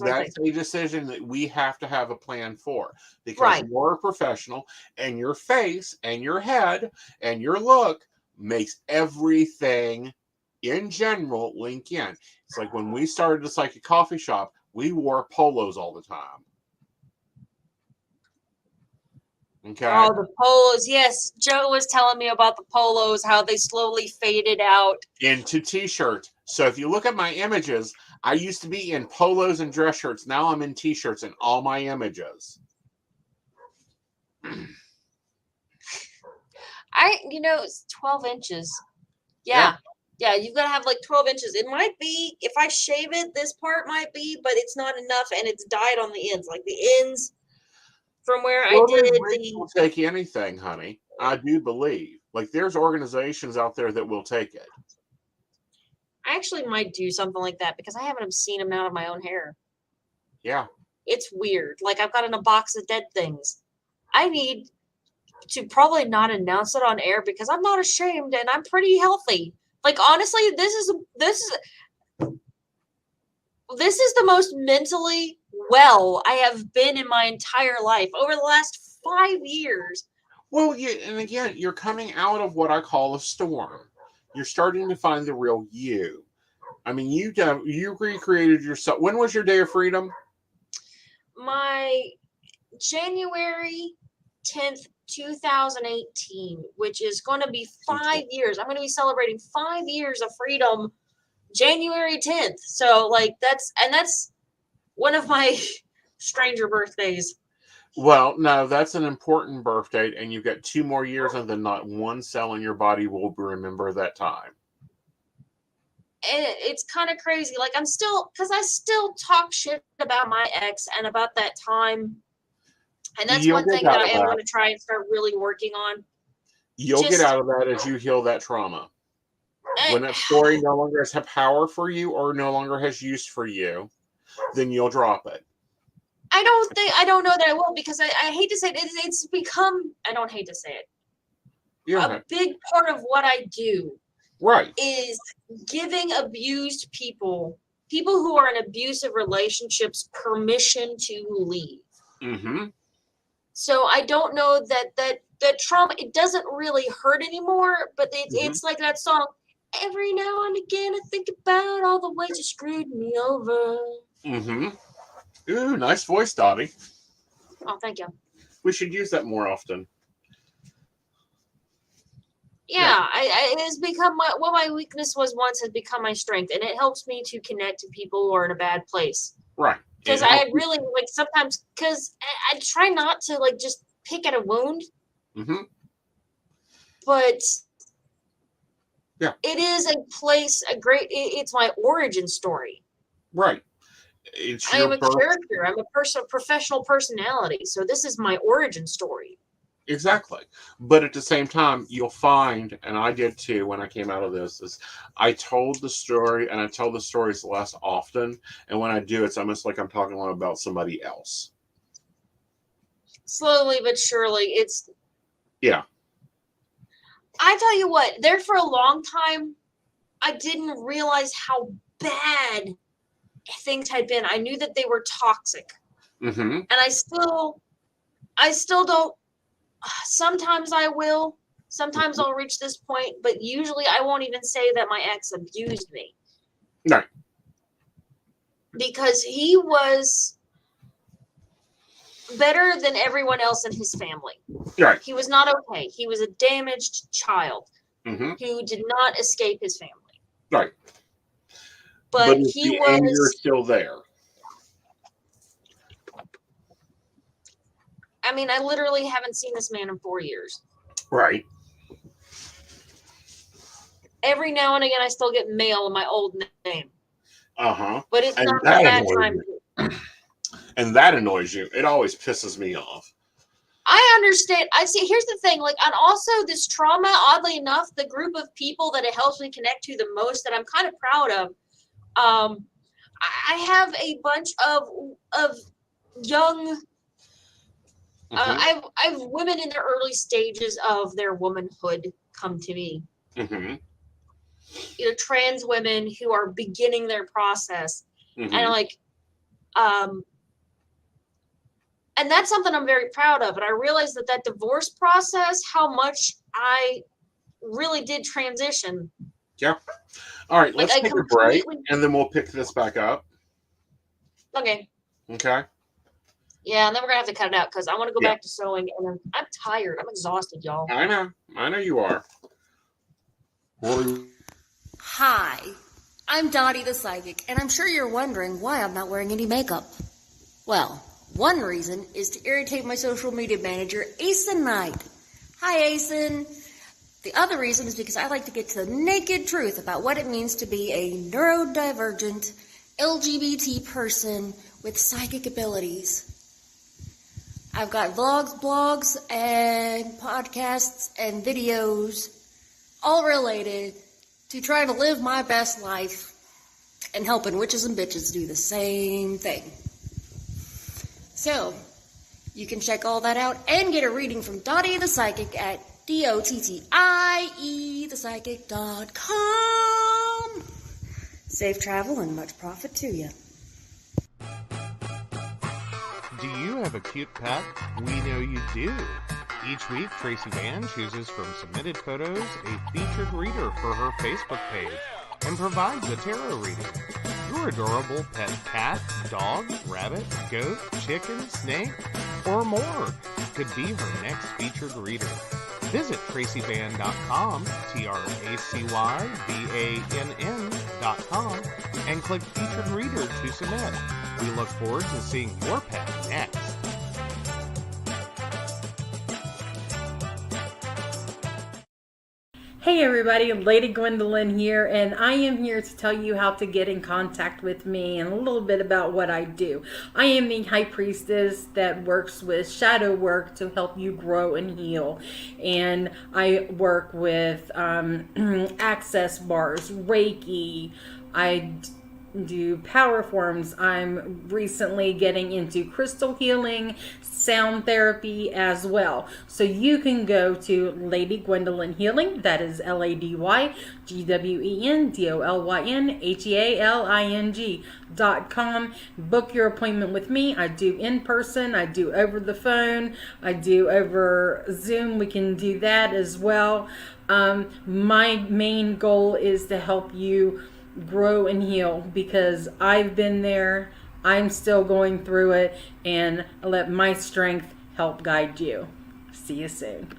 That's a decision that we have to have a plan for, because you're a professional, and your face and your head and your look makes everything in general link in. It's like when we started the Psychic Coffee Shop, we wore polos all the time. Okay. Oh, the polos. Yes. Joe was telling me about the polos, how they slowly faded out into t-shirts. So if you look at my images, I used to be in polos and dress shirts. Now I'm in t-shirts in all my images. It's 12 inches. Yeah, you've got to have like 12 inches. It might be, if I shave it, this part might be, but it's not enough, and it's dyed on the ends. Like the ends from where I did will take anything, honey. I do believe. Like, there's organizations out there that will take it. I actually might do something like that, because I have an obscene amount of my own hair. Yeah. It's weird. Like, I've got in a box of dead things. I need to probably not announce it on air, because I'm not ashamed and I'm pretty healthy. Like, honestly, this is the most mentally well I have been in my entire life over the last 5 years. Well, yeah, and again, you're coming out of what I call a storm. You're starting to find the real you. I mean, you recreated yourself. When was your day of freedom? My January 10th, 2018, which is going to be 5 years. I'm going to be celebrating 5 years of freedom January 10th. So, like, that's one of my stranger birthdays. Well, no, that's an important birth date, and you've got 2 more years, and then not one cell in your body will remember that time. And it's kind of crazy. Like, I still talk shit about my ex and about that time. And that's one thing that I am going to try and start really working on. You'll get out of that as you heal that trauma. When that story no longer has power for you or no longer has use for you, then you'll drop it. I don't know that I will, because I hate to say it, it's become, I don't hate to say it, a big part of what I do. Right. Is giving abused people who are in abusive relationships, permission to leave. Mm-hmm. So I don't know that trauma, it doesn't really hurt anymore, but it's like that song, every now and again I think about all the ways you screwed me over. Mm-hmm. Ooh, nice voice, Dottie. Oh, thank you. We should use that more often. Yeah, it has become what my weakness was once has become my strength, and it helps me to connect to people who are in a bad place. Right. Because I really, like, sometimes, because I try not to, like, just pick at a wound. Mm-hmm. But yeah, it is a place, it's my origin story. Right. I am a character. I'm a professional personality. So this is my origin story. Exactly. But at the same time, you'll find, and I did too when I came out of this, is I told the story, and I tell the stories less often. And when I do, it's almost like I'm talking about somebody else. Slowly but surely, it's... Yeah. I tell you what, there for a long time, I didn't realize how bad things had been. I knew that they were toxic. Mm-hmm. And I still don't. Sometimes I will. Sometimes I'll reach this point, but usually I won't even say that my ex abused me. No. Because he was better than everyone else in his family. Right. He was not okay. He was a damaged child who did not escape his family. Right. But he the was anger still there. I mean, I literally haven't seen this man in 4 years. Right. Every now and again, I still get mail in my old name. Uh-huh. But it's not that time. And that annoys you. It always pisses me off. I understand. I see. Here's the thing. Like, and also this trauma, oddly enough, the group of people that it helps me connect to the most that I'm kind of proud of. I have a bunch of young... I have women in their early stages of their womanhood come to me. Mm-hmm. You know, trans women who are beginning their process. Mm-hmm. And like, and that's something I'm very proud of. And I realized that divorce process, how much I really did transition. Yeah. All right, let's like, take a break, and then we'll pick this back up. Okay. Okay. Yeah, and then we're gonna have to cut it out because I want to go back to sewing, and I'm tired. I'm exhausted, y'all. I know you are. Hi, I'm Dottie the Psychic, and I'm sure you're wondering why I'm not wearing any makeup. Well, one reason is to irritate my social media manager, Asen Knight. Hi, Asen. The other reason is because I like to get to the naked truth about what it means to be a neurodivergent LGBT person with psychic abilities. I've got vlogs, blogs, and podcasts and videos all related to trying to live my best life and helping witches and bitches do the same thing. So, you can check all that out and get a reading from Dottie the Psychic at DOTTIE, thepsychic.com. Safe travel and much profit to you. Do you have a cute pet? We know you do. Each week, Tracy Van chooses from submitted photos a featured reader for her Facebook page and provides a tarot reading. Your adorable pet cat, dog, rabbit, goat, chicken, snake, or more could be her next featured reader. Visit TracyVan.com, TracyVann.com, and click Featured Reader to submit. We look forward to seeing your pet next. Hey everybody, Lady Gwendolyn here, and I am here to tell you how to get in contact with me and a little bit about what I do. I am the High Priestess that works with shadow work to help you grow and heal. And I work with access bars, Reiki, I do power forms. I'm recently getting into crystal healing, sound therapy as well. So you can go to Lady Gwendolyn Healing, that is LadyGwendolynHealing.com. Book your appointment with me. I do in person, I do over the phone, I do over Zoom. We can do that as well. My main goal is to help you grow and heal, because I've been there, I'm still going through it, and let my strength help guide you. See you soon.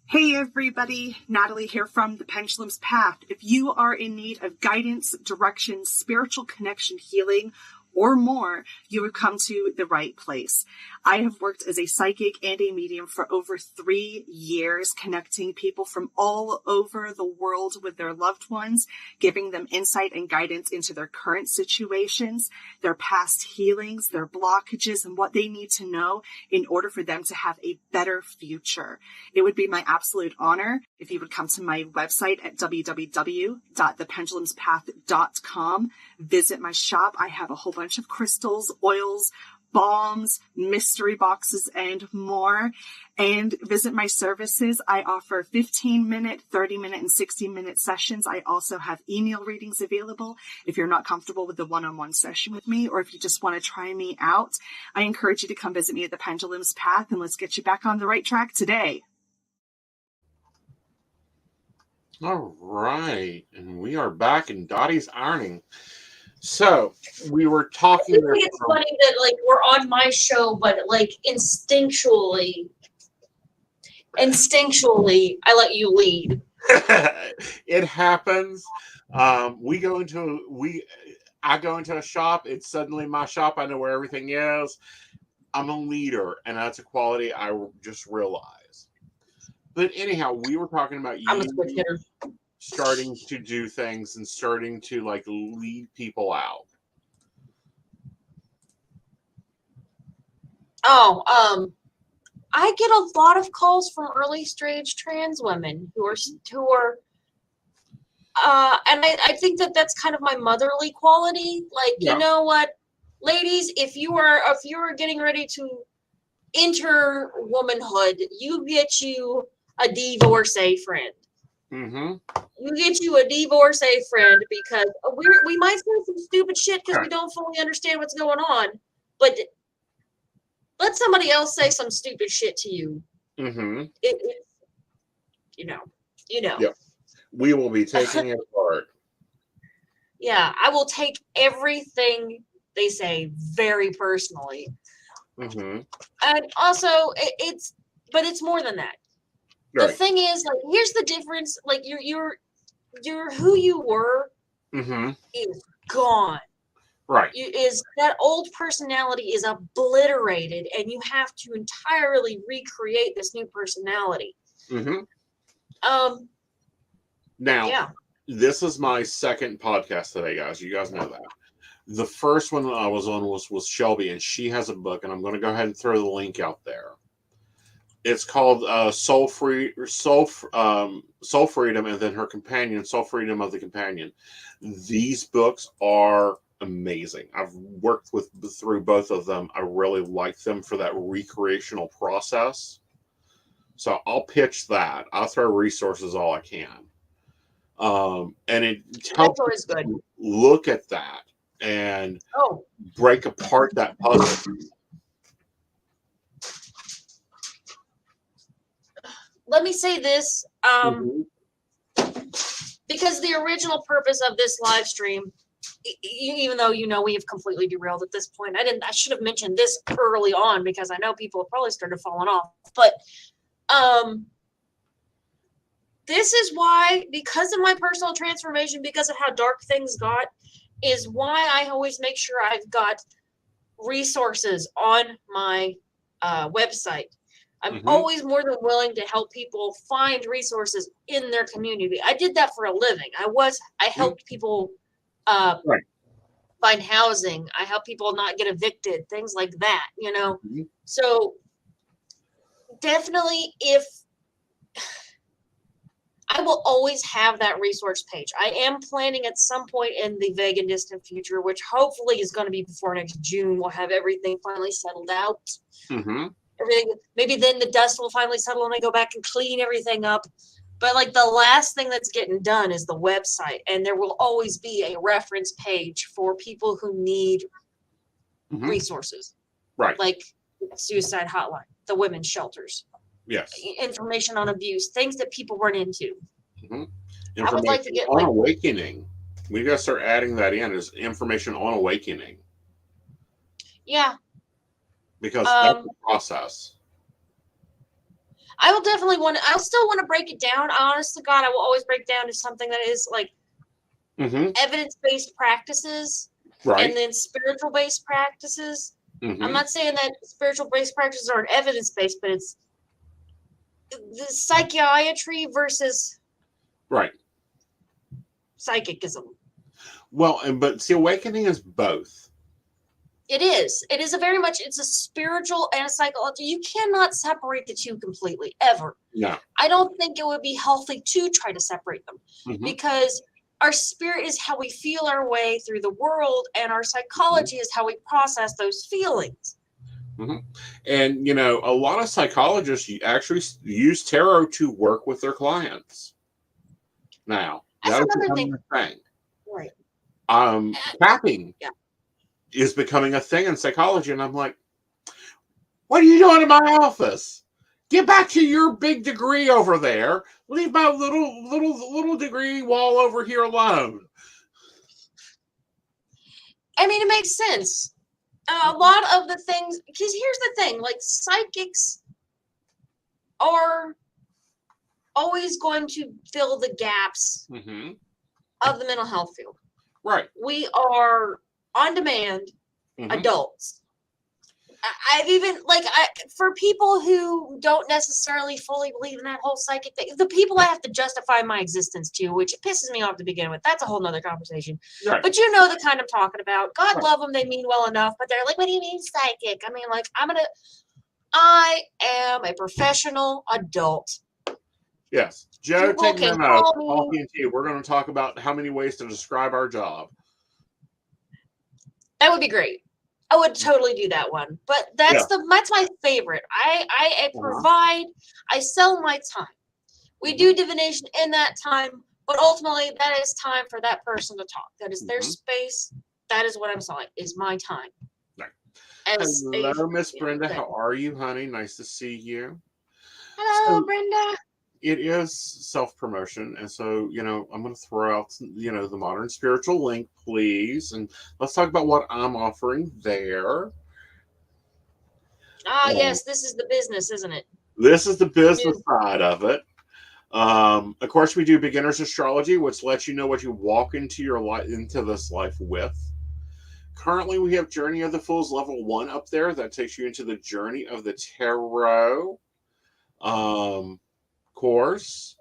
Hey everybody, Natalie here from The Pendulum's Path. If you are in need of guidance, direction, spiritual connection, healing, or more, you have come to the right place. I have worked as a psychic and a medium for over 3 years, connecting people from all over the world with their loved ones, giving them insight and guidance into their current situations, their past healings, their blockages, and what they need to know in order for them to have a better future. It would be my absolute honor if you would come to my website at www.thependulumspath.com. Visit my shop. I have a whole bunch of crystals, oils, balms, mystery boxes, and more. And visit my services. I offer 15-minute, 30-minute, and 60-minute sessions. I also have email readings available if you're not comfortable with the one-on-one session with me, or if you just want to try me out. I encourage you to come visit me at the Pendulum's Path, and let's get you back on the right track today. All right, and we are back in Dottie's Ironing. So we were talking. I think it's funny that like we're on my show, but like instinctually, I let you lead. It happens. I go into a shop. It's suddenly my shop. I know where everything is. I'm a leader, and that's a quality I just realized. But anyhow, we were talking about you. I'm a switch hitter. Starting to do things and starting to like lead people out. I get a lot of calls from early stage trans women who are and I think that that's kind of my motherly quality. Like, Yeah. You know what, ladies, if you are getting ready to enter womanhood, you get you a divorcee friend. Mm-hmm. You get you a divorcee friend, because we might say some stupid shit because we don't fully understand what's going on, but let somebody else say some stupid shit to you. Mm-hmm. You know. Yep. We will be taking it apart. Yeah, I will take everything they say very personally. Mm-hmm. And also, it's more than that. Right. The thing is, like, here's the difference. Like, you're who you were Mm-hmm. is gone. Right. That old personality is obliterated, and you have to entirely recreate this new personality. Mm-hmm. Yeah. Now, this is my second podcast today, guys. You guys know that. The first one that I was on was Shelby, and she has a book, and I'm going to go ahead and throw the link out there. It's called Soul Freedom, and then her companion, Soul Freedom of the Companion. These books are amazing. I've worked through both of them. I really like them for that recreational process. So I'll pitch that. I'll throw resources all I can. And it helps That's always good. you look at that and Oh, break apart that puzzle. let me say this. Mhm. Because the original purpose of this live stream, even though we have completely derailed at this point, I should have mentioned this early on because I know people have probably started falling off. But this is why, because of my personal transformation, because of how dark things got, is why I always make sure I've got resources on my website. I'm always more than willing to help people find resources in their community. I did that for a living. I helped people find housing. I helped people not get evicted, things like that, So definitely, if I will always have that resource page. I am planning at some point in the vague and distant future, which hopefully is going to be before next June. We'll have everything finally settled out. Everything, maybe then the dust will finally settle and I go back and clean everything up. But like the last thing that's getting done is the website, and there will always be a reference page for people who need resources, right? Like suicide hotline, the women's shelters, yes, information on abuse, things that people run into. I would like to get on awakening. We got to start adding that in as information on awakening. Yeah. Because that's the process. I will definitely I'll still want to break it down. Honest to God, I will always break down to something that is like evidence-based practices, right? And then spiritual-based practices. I'm not saying that spiritual-based practices aren't evidence-based, but it's the psychiatry versus psychicism. Well, but see, awakening is both. It is. It is it's a spiritual and a psychological. You cannot separate the two completely, ever. Yeah. I don't think it would be healthy to try to separate them because our spirit is how we feel our way through the world, and our psychology is how we process those feelings. And, a lot of psychologists actually use tarot to work with their clients. Now, that's another thing. Right. Tapping is becoming a thing in psychology, and I'm like, what are you doing in my office? Get back to your big degree over there. Leave my little degree wall over here alone. I mean, it makes sense. A lot of the things, because here's the thing, like psychics are always going to fill the gaps of the mental health field. Right. We are on-demand adults. I've even for people who don't necessarily fully believe in that whole psychic thing, the people I have to justify my existence to, which pisses me off to begin with. That's a whole nother conversation. Right. But you know the kind I'm talking about. God love them, they mean well enough, but they're like, what do you mean psychic? I mean, like, I am a professional adult. Yes. Joe, take me talking to you. We're going to talk about how many ways to describe our job. That would be great. I would totally do that one. But that's my favorite. I provide, I sell my time. We do divination in that time, but ultimately that is time for that person to talk. That is their space. That is what I'm selling, is my time. Right. Hello, Miss Brenda. How are you, honey? Nice to see you. Hello, Brenda. It is self-promotion, and so I'm going to throw out the Modern Spiritual link, please, and let's talk about what I'm offering there. Yes, this is the business, isn't it? This is the business side of it. Of course, we do beginner's astrology, which lets you know what you walk into this life with. Currently, we have Journey of the Fools level 1 up there that takes you into the Journey of the Tarot course.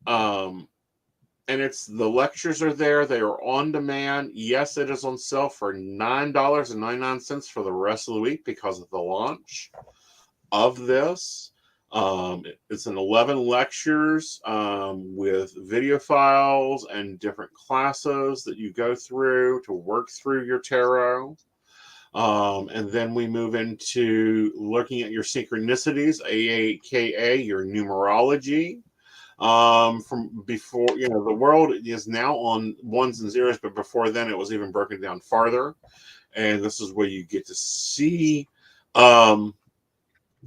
And the lectures are there. They are on demand. Yes, it is on sale for $9.99 for the rest of the week because of the launch of this. It's an 11 lectures with video files and different classes that you go through to work through your tarot. And then we move into looking at your synchronicities, aka your numerology. From before, the world is now on ones and zeros, but before then it was even broken down farther. And this is where you get to see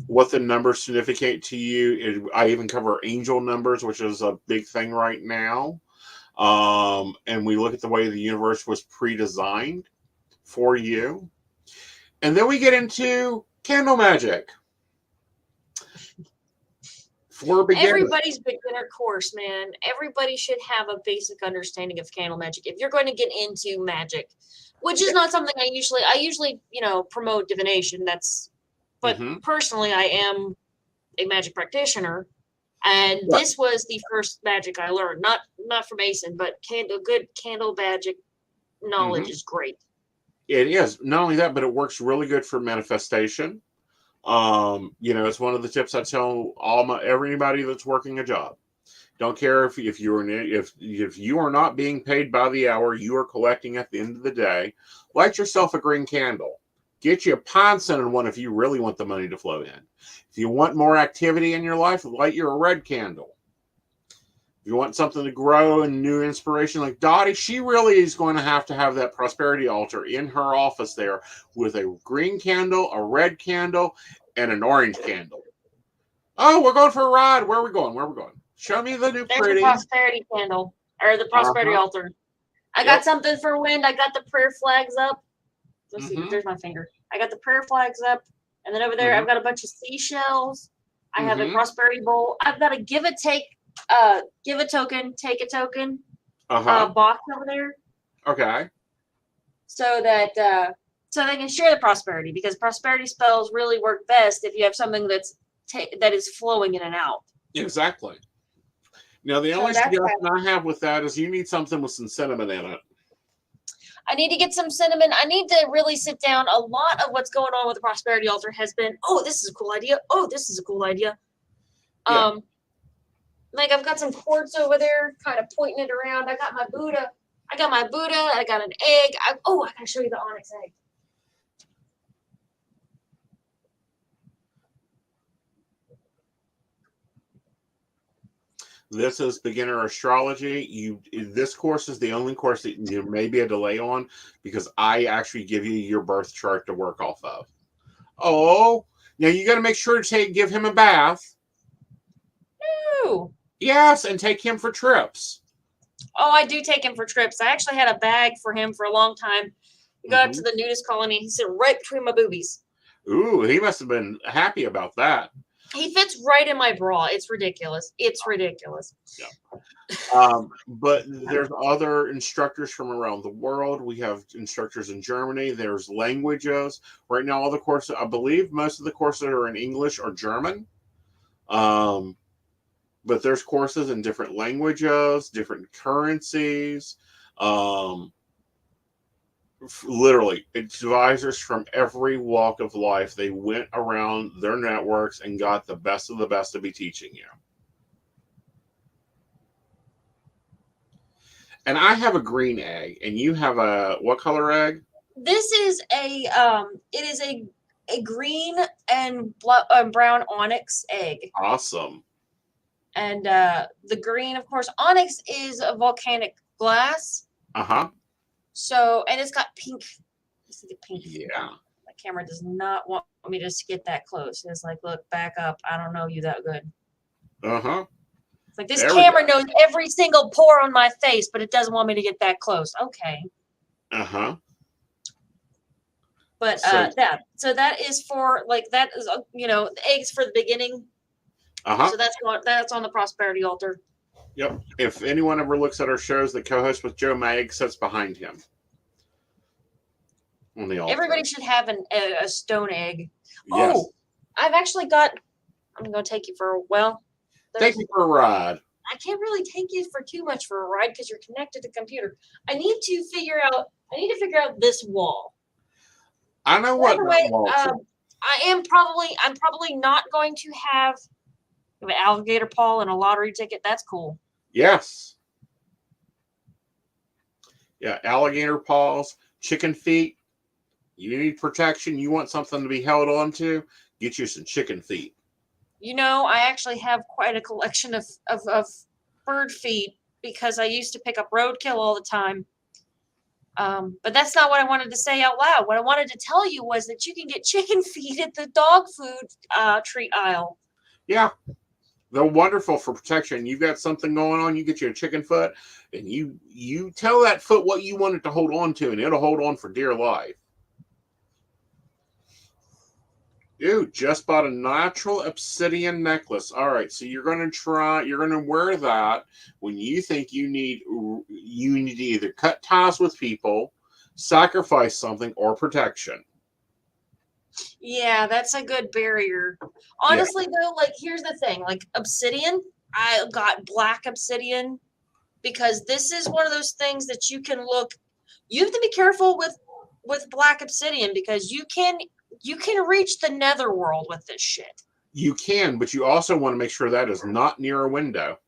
what the numbers significate to you. I even cover angel numbers, which is a big thing right now. And we look at the way the universe was pre-designed for you. And then we get into candle magic. For beginners. Everybody's beginner course, man. Everybody should have a basic understanding of candle magic. If you're going to get into magic, which is not something I usually, promote divination. But personally, I am a magic practitioner, and this was the first magic I learned. Not from Mason, but good candle magic knowledge is great. It is. Not only that, but it works really good for manifestation. It's one of the tips I tell everybody that's working a job. Don't care if you are not being paid by the hour, you are collecting at the end of the day. Light yourself a green candle. Get you a pine scented one if you really want the money to flow in. If you want more activity in your life, light you a red candle. If you want something to grow and new inspiration, like Dottie, she really is going to have that prosperity altar in her office there with a green candle, a red candle, and an orange candle. Oh, we're going for a ride. Where are we going? Show me the new There's pretty. the prosperity candle, or the prosperity altar. I got something for wind. I got the prayer flags up. Let's see, there's my finger. I got the prayer flags up. And then over there, I've got a bunch of seashells. I have a prosperity bowl. I've got a give a token, take a token box over there. Okay. So that they can share the prosperity, because prosperity spells really work best if you have something that is flowing in and out. Exactly. Now, the only suggestion I have with that is you need something with some cinnamon in it. I need to get some cinnamon. I need to really sit down. A lot of what's going on with the prosperity altar has been, this is a cool idea. Oh, this is a cool idea. Yeah. Like I've got some quartz over there, kind of pointing it around. I got my Buddha. I got an egg. I can show you the onyx egg. This is beginner astrology. This course is the only course that there may be a delay on, because I actually give you your birth chart to work off of. Oh, now you got to make sure to give him a bath. Ooh. Yes, and take him for trips. Oh, I do take him for trips. I actually had a bag for him for a long time. We got up to the nudist colony. He sit right between my boobies. Ooh, he must have been happy about that. He fits right in my bra. It's ridiculous. Yeah. But there's other instructors from around the world. We have instructors in Germany. There's languages. Right now, all the courses, I believe most of the courses are in English or German. But there's courses in different languages, different currencies. Literally, advisors from every walk of life. They went around their networks and got the best of the best to be teaching you. And I have a green egg, and you have a what color egg? This is a green and brown onyx egg. Awesome. And the green, of course, onyx is a volcanic glass. So, and it's got pink. This is the pink. Yeah. My camera does not want me to get that close. It's like, look, back up. I don't know you that good. It's like this camera knows every single pore on my face, but it doesn't want me to get that close. Okay. But so that is for that is the eggs for the beginning. So that's on the prosperity altar. Yep. If anyone ever looks at our shows, the co-host with Joe Mag sits behind him on the altar. Everybody should have a stone egg. Yes. Oh, I've actually got. I'm going to take you for take you for a ride. I can't really take you for too much for a ride because you're connected to computer. I need to figure out this wall. I know what. I'm probably not going to have an alligator paw and a lottery ticket. That's cool. Yes. Yeah, alligator paws, chicken feet, You need protection. You want something to be held on to. Get you some chicken feet. You know, I actually have quite a collection of bird feet because I used to pick up roadkill all the time. But that's not what I wanted to say out loud. What I wanted to tell you was that you can get chicken feet at the dog food treat aisle. Yeah, they're wonderful for protection. You've got something going on, you get you a chicken foot, and you tell that foot what you want it to hold on to, and it'll hold on for dear life. Dude, just bought a natural obsidian necklace. All right, so you're going to wear that when you think you need to either cut ties with people, sacrifice something, or protection. Yeah, that's a good barrier. Honestly, though, like, here's the thing. Like, obsidian, I got black obsidian because this is one of those things that you can look. You have to be careful with black obsidian because you can reach the netherworld with this shit. You can, but you also want to make sure that is not near a window.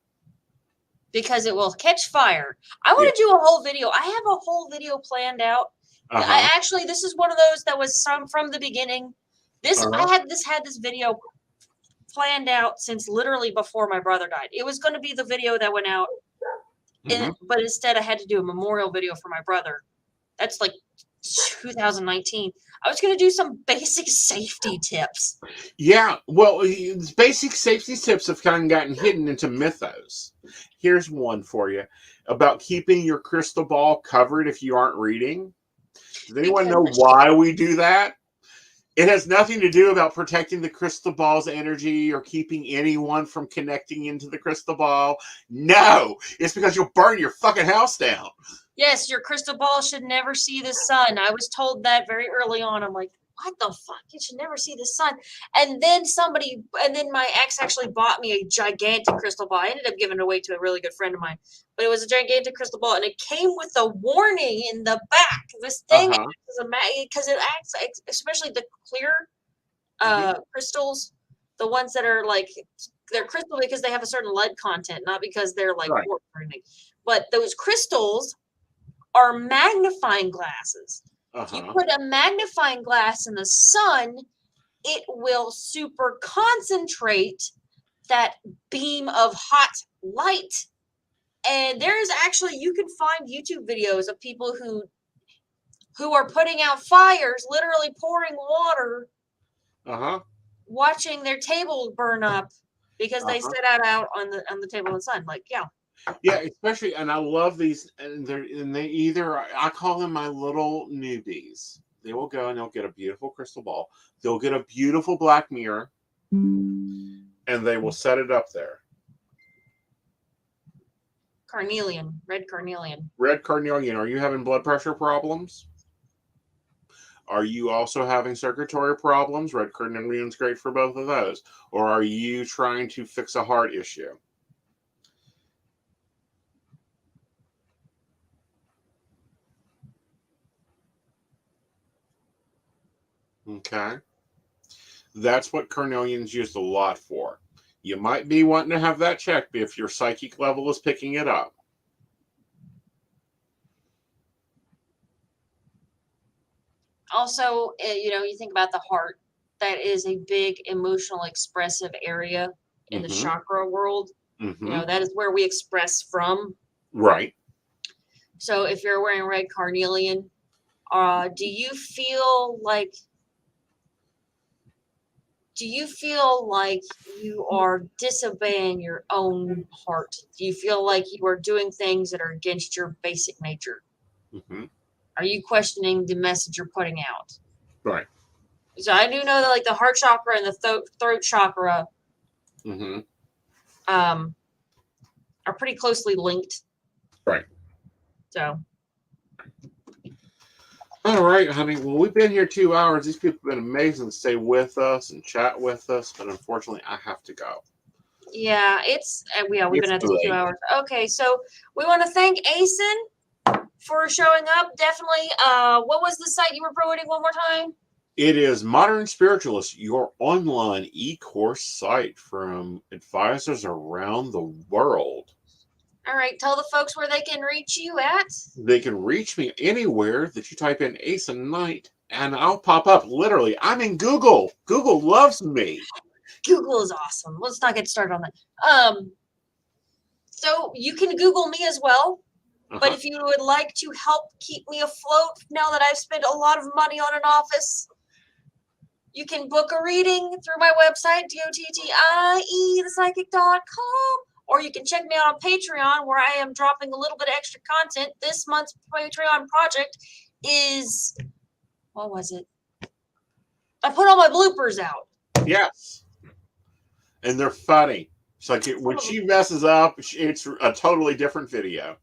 Because it will catch fire. I want to do a whole video. I have a whole video planned out. This is one of those that was from the beginning. I had this video planned out since literally before my brother died. It was going to be the video that went out, but instead I had to do a memorial video for my brother. That's like 2019. I was going to do some basic safety tips. Yeah, well, basic safety tips have kind of gotten hidden into mythos. Here's one for you about keeping your crystal ball covered if you aren't reading. Does anyone know why we do that? It has nothing to do about protecting the crystal ball's energy or keeping anyone from connecting into the crystal ball. No, it's because you'll burn your fucking house down. Yes, your crystal ball should never see the sun. I was told that very early on. I'm like, what the fuck? It should never see the sun. And then my ex actually bought me a gigantic crystal ball. I ended up giving it away to a really good friend of mine. But it was a gigantic crystal ball, and it came with a warning in the back. This thing because it acts, especially the clear crystals, the ones that are like, they're crystal because they have a certain lead content, not because they're like warped or anything. But those crystals are magnifying glasses. If you put a magnifying glass in the sun, it will super concentrate that beam of hot light. And there's actually, you can find YouTube videos of people who are putting out fires, literally pouring water, watching their table burn up because they sit out on the table in the sun. Like, yeah, especially, and I love these, and they either, I call them my little newbies. They will go and they'll get a beautiful crystal ball. They'll get a beautiful black mirror, and they will set it up there. Red carnelian. Red carnelian. Are you having blood pressure problems? Are you also having circulatory problems? Red carnelian's great for both of those. Or are you trying to fix a heart issue? Okay. That's what carnelian's used a lot for. You might be wanting to have that checked if your psychic level is picking it up. Also, you think about the heart. That is a big emotional expressive area in the chakra world. That is where we express from. Right. So if you're wearing red carnelian, do you feel like you are disobeying your own heart? Do you feel like you are doing things that are against your basic nature? Are you questioning the message you're putting out? Right. So I do know that like the heart chakra and the throat chakra are pretty closely linked. Right. So. All right, honey. Well, we've been here 2 hours. These people have been amazing to stay with us and chat with us, but unfortunately, I have to go. Yeah, we've been at this 2 hours. Okay, so we want to thank Asen for showing up. Definitely. What was the site you were promoting one more time? It is Modern Spiritualist, your online e-course site from advisors around the world. All right, tell the folks where they can reach you at. They can reach me anywhere that you type in Asen Knight and I'll pop up. Literally, I'm in Google. Google loves me. Google is awesome. Let's not get started on that. So you can Google me as well. But if you would like to help keep me afloat now that I've spent a lot of money on an office, you can book a reading through my website, dottieThepsychic.com, or you can check me out on Patreon, where I am dropping a little bit of extra content. This month's Patreon project is, what was it? I put all my bloopers out. Yes. And they're funny. It's like when she messes up, it's a totally different video.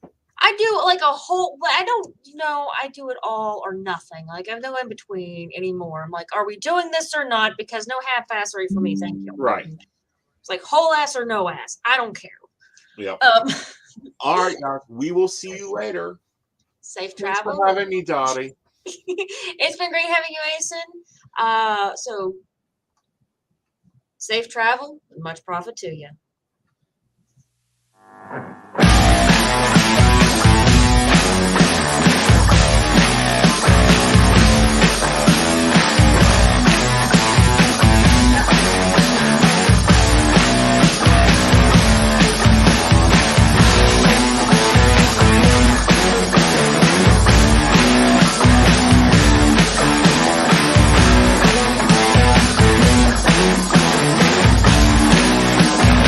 I do like a whole, I don't, I do it all or nothing. Like, I'm no in between anymore. I'm like, are we doing this or not? Because no half-assery for me, thank you. Right. It's like whole ass or no ass. I don't care. Yep. All right, guys. We will see you later. Safe Thanks travel. for having me, Dottie. It's been great having you, Asen. So, safe travel and much profit to you.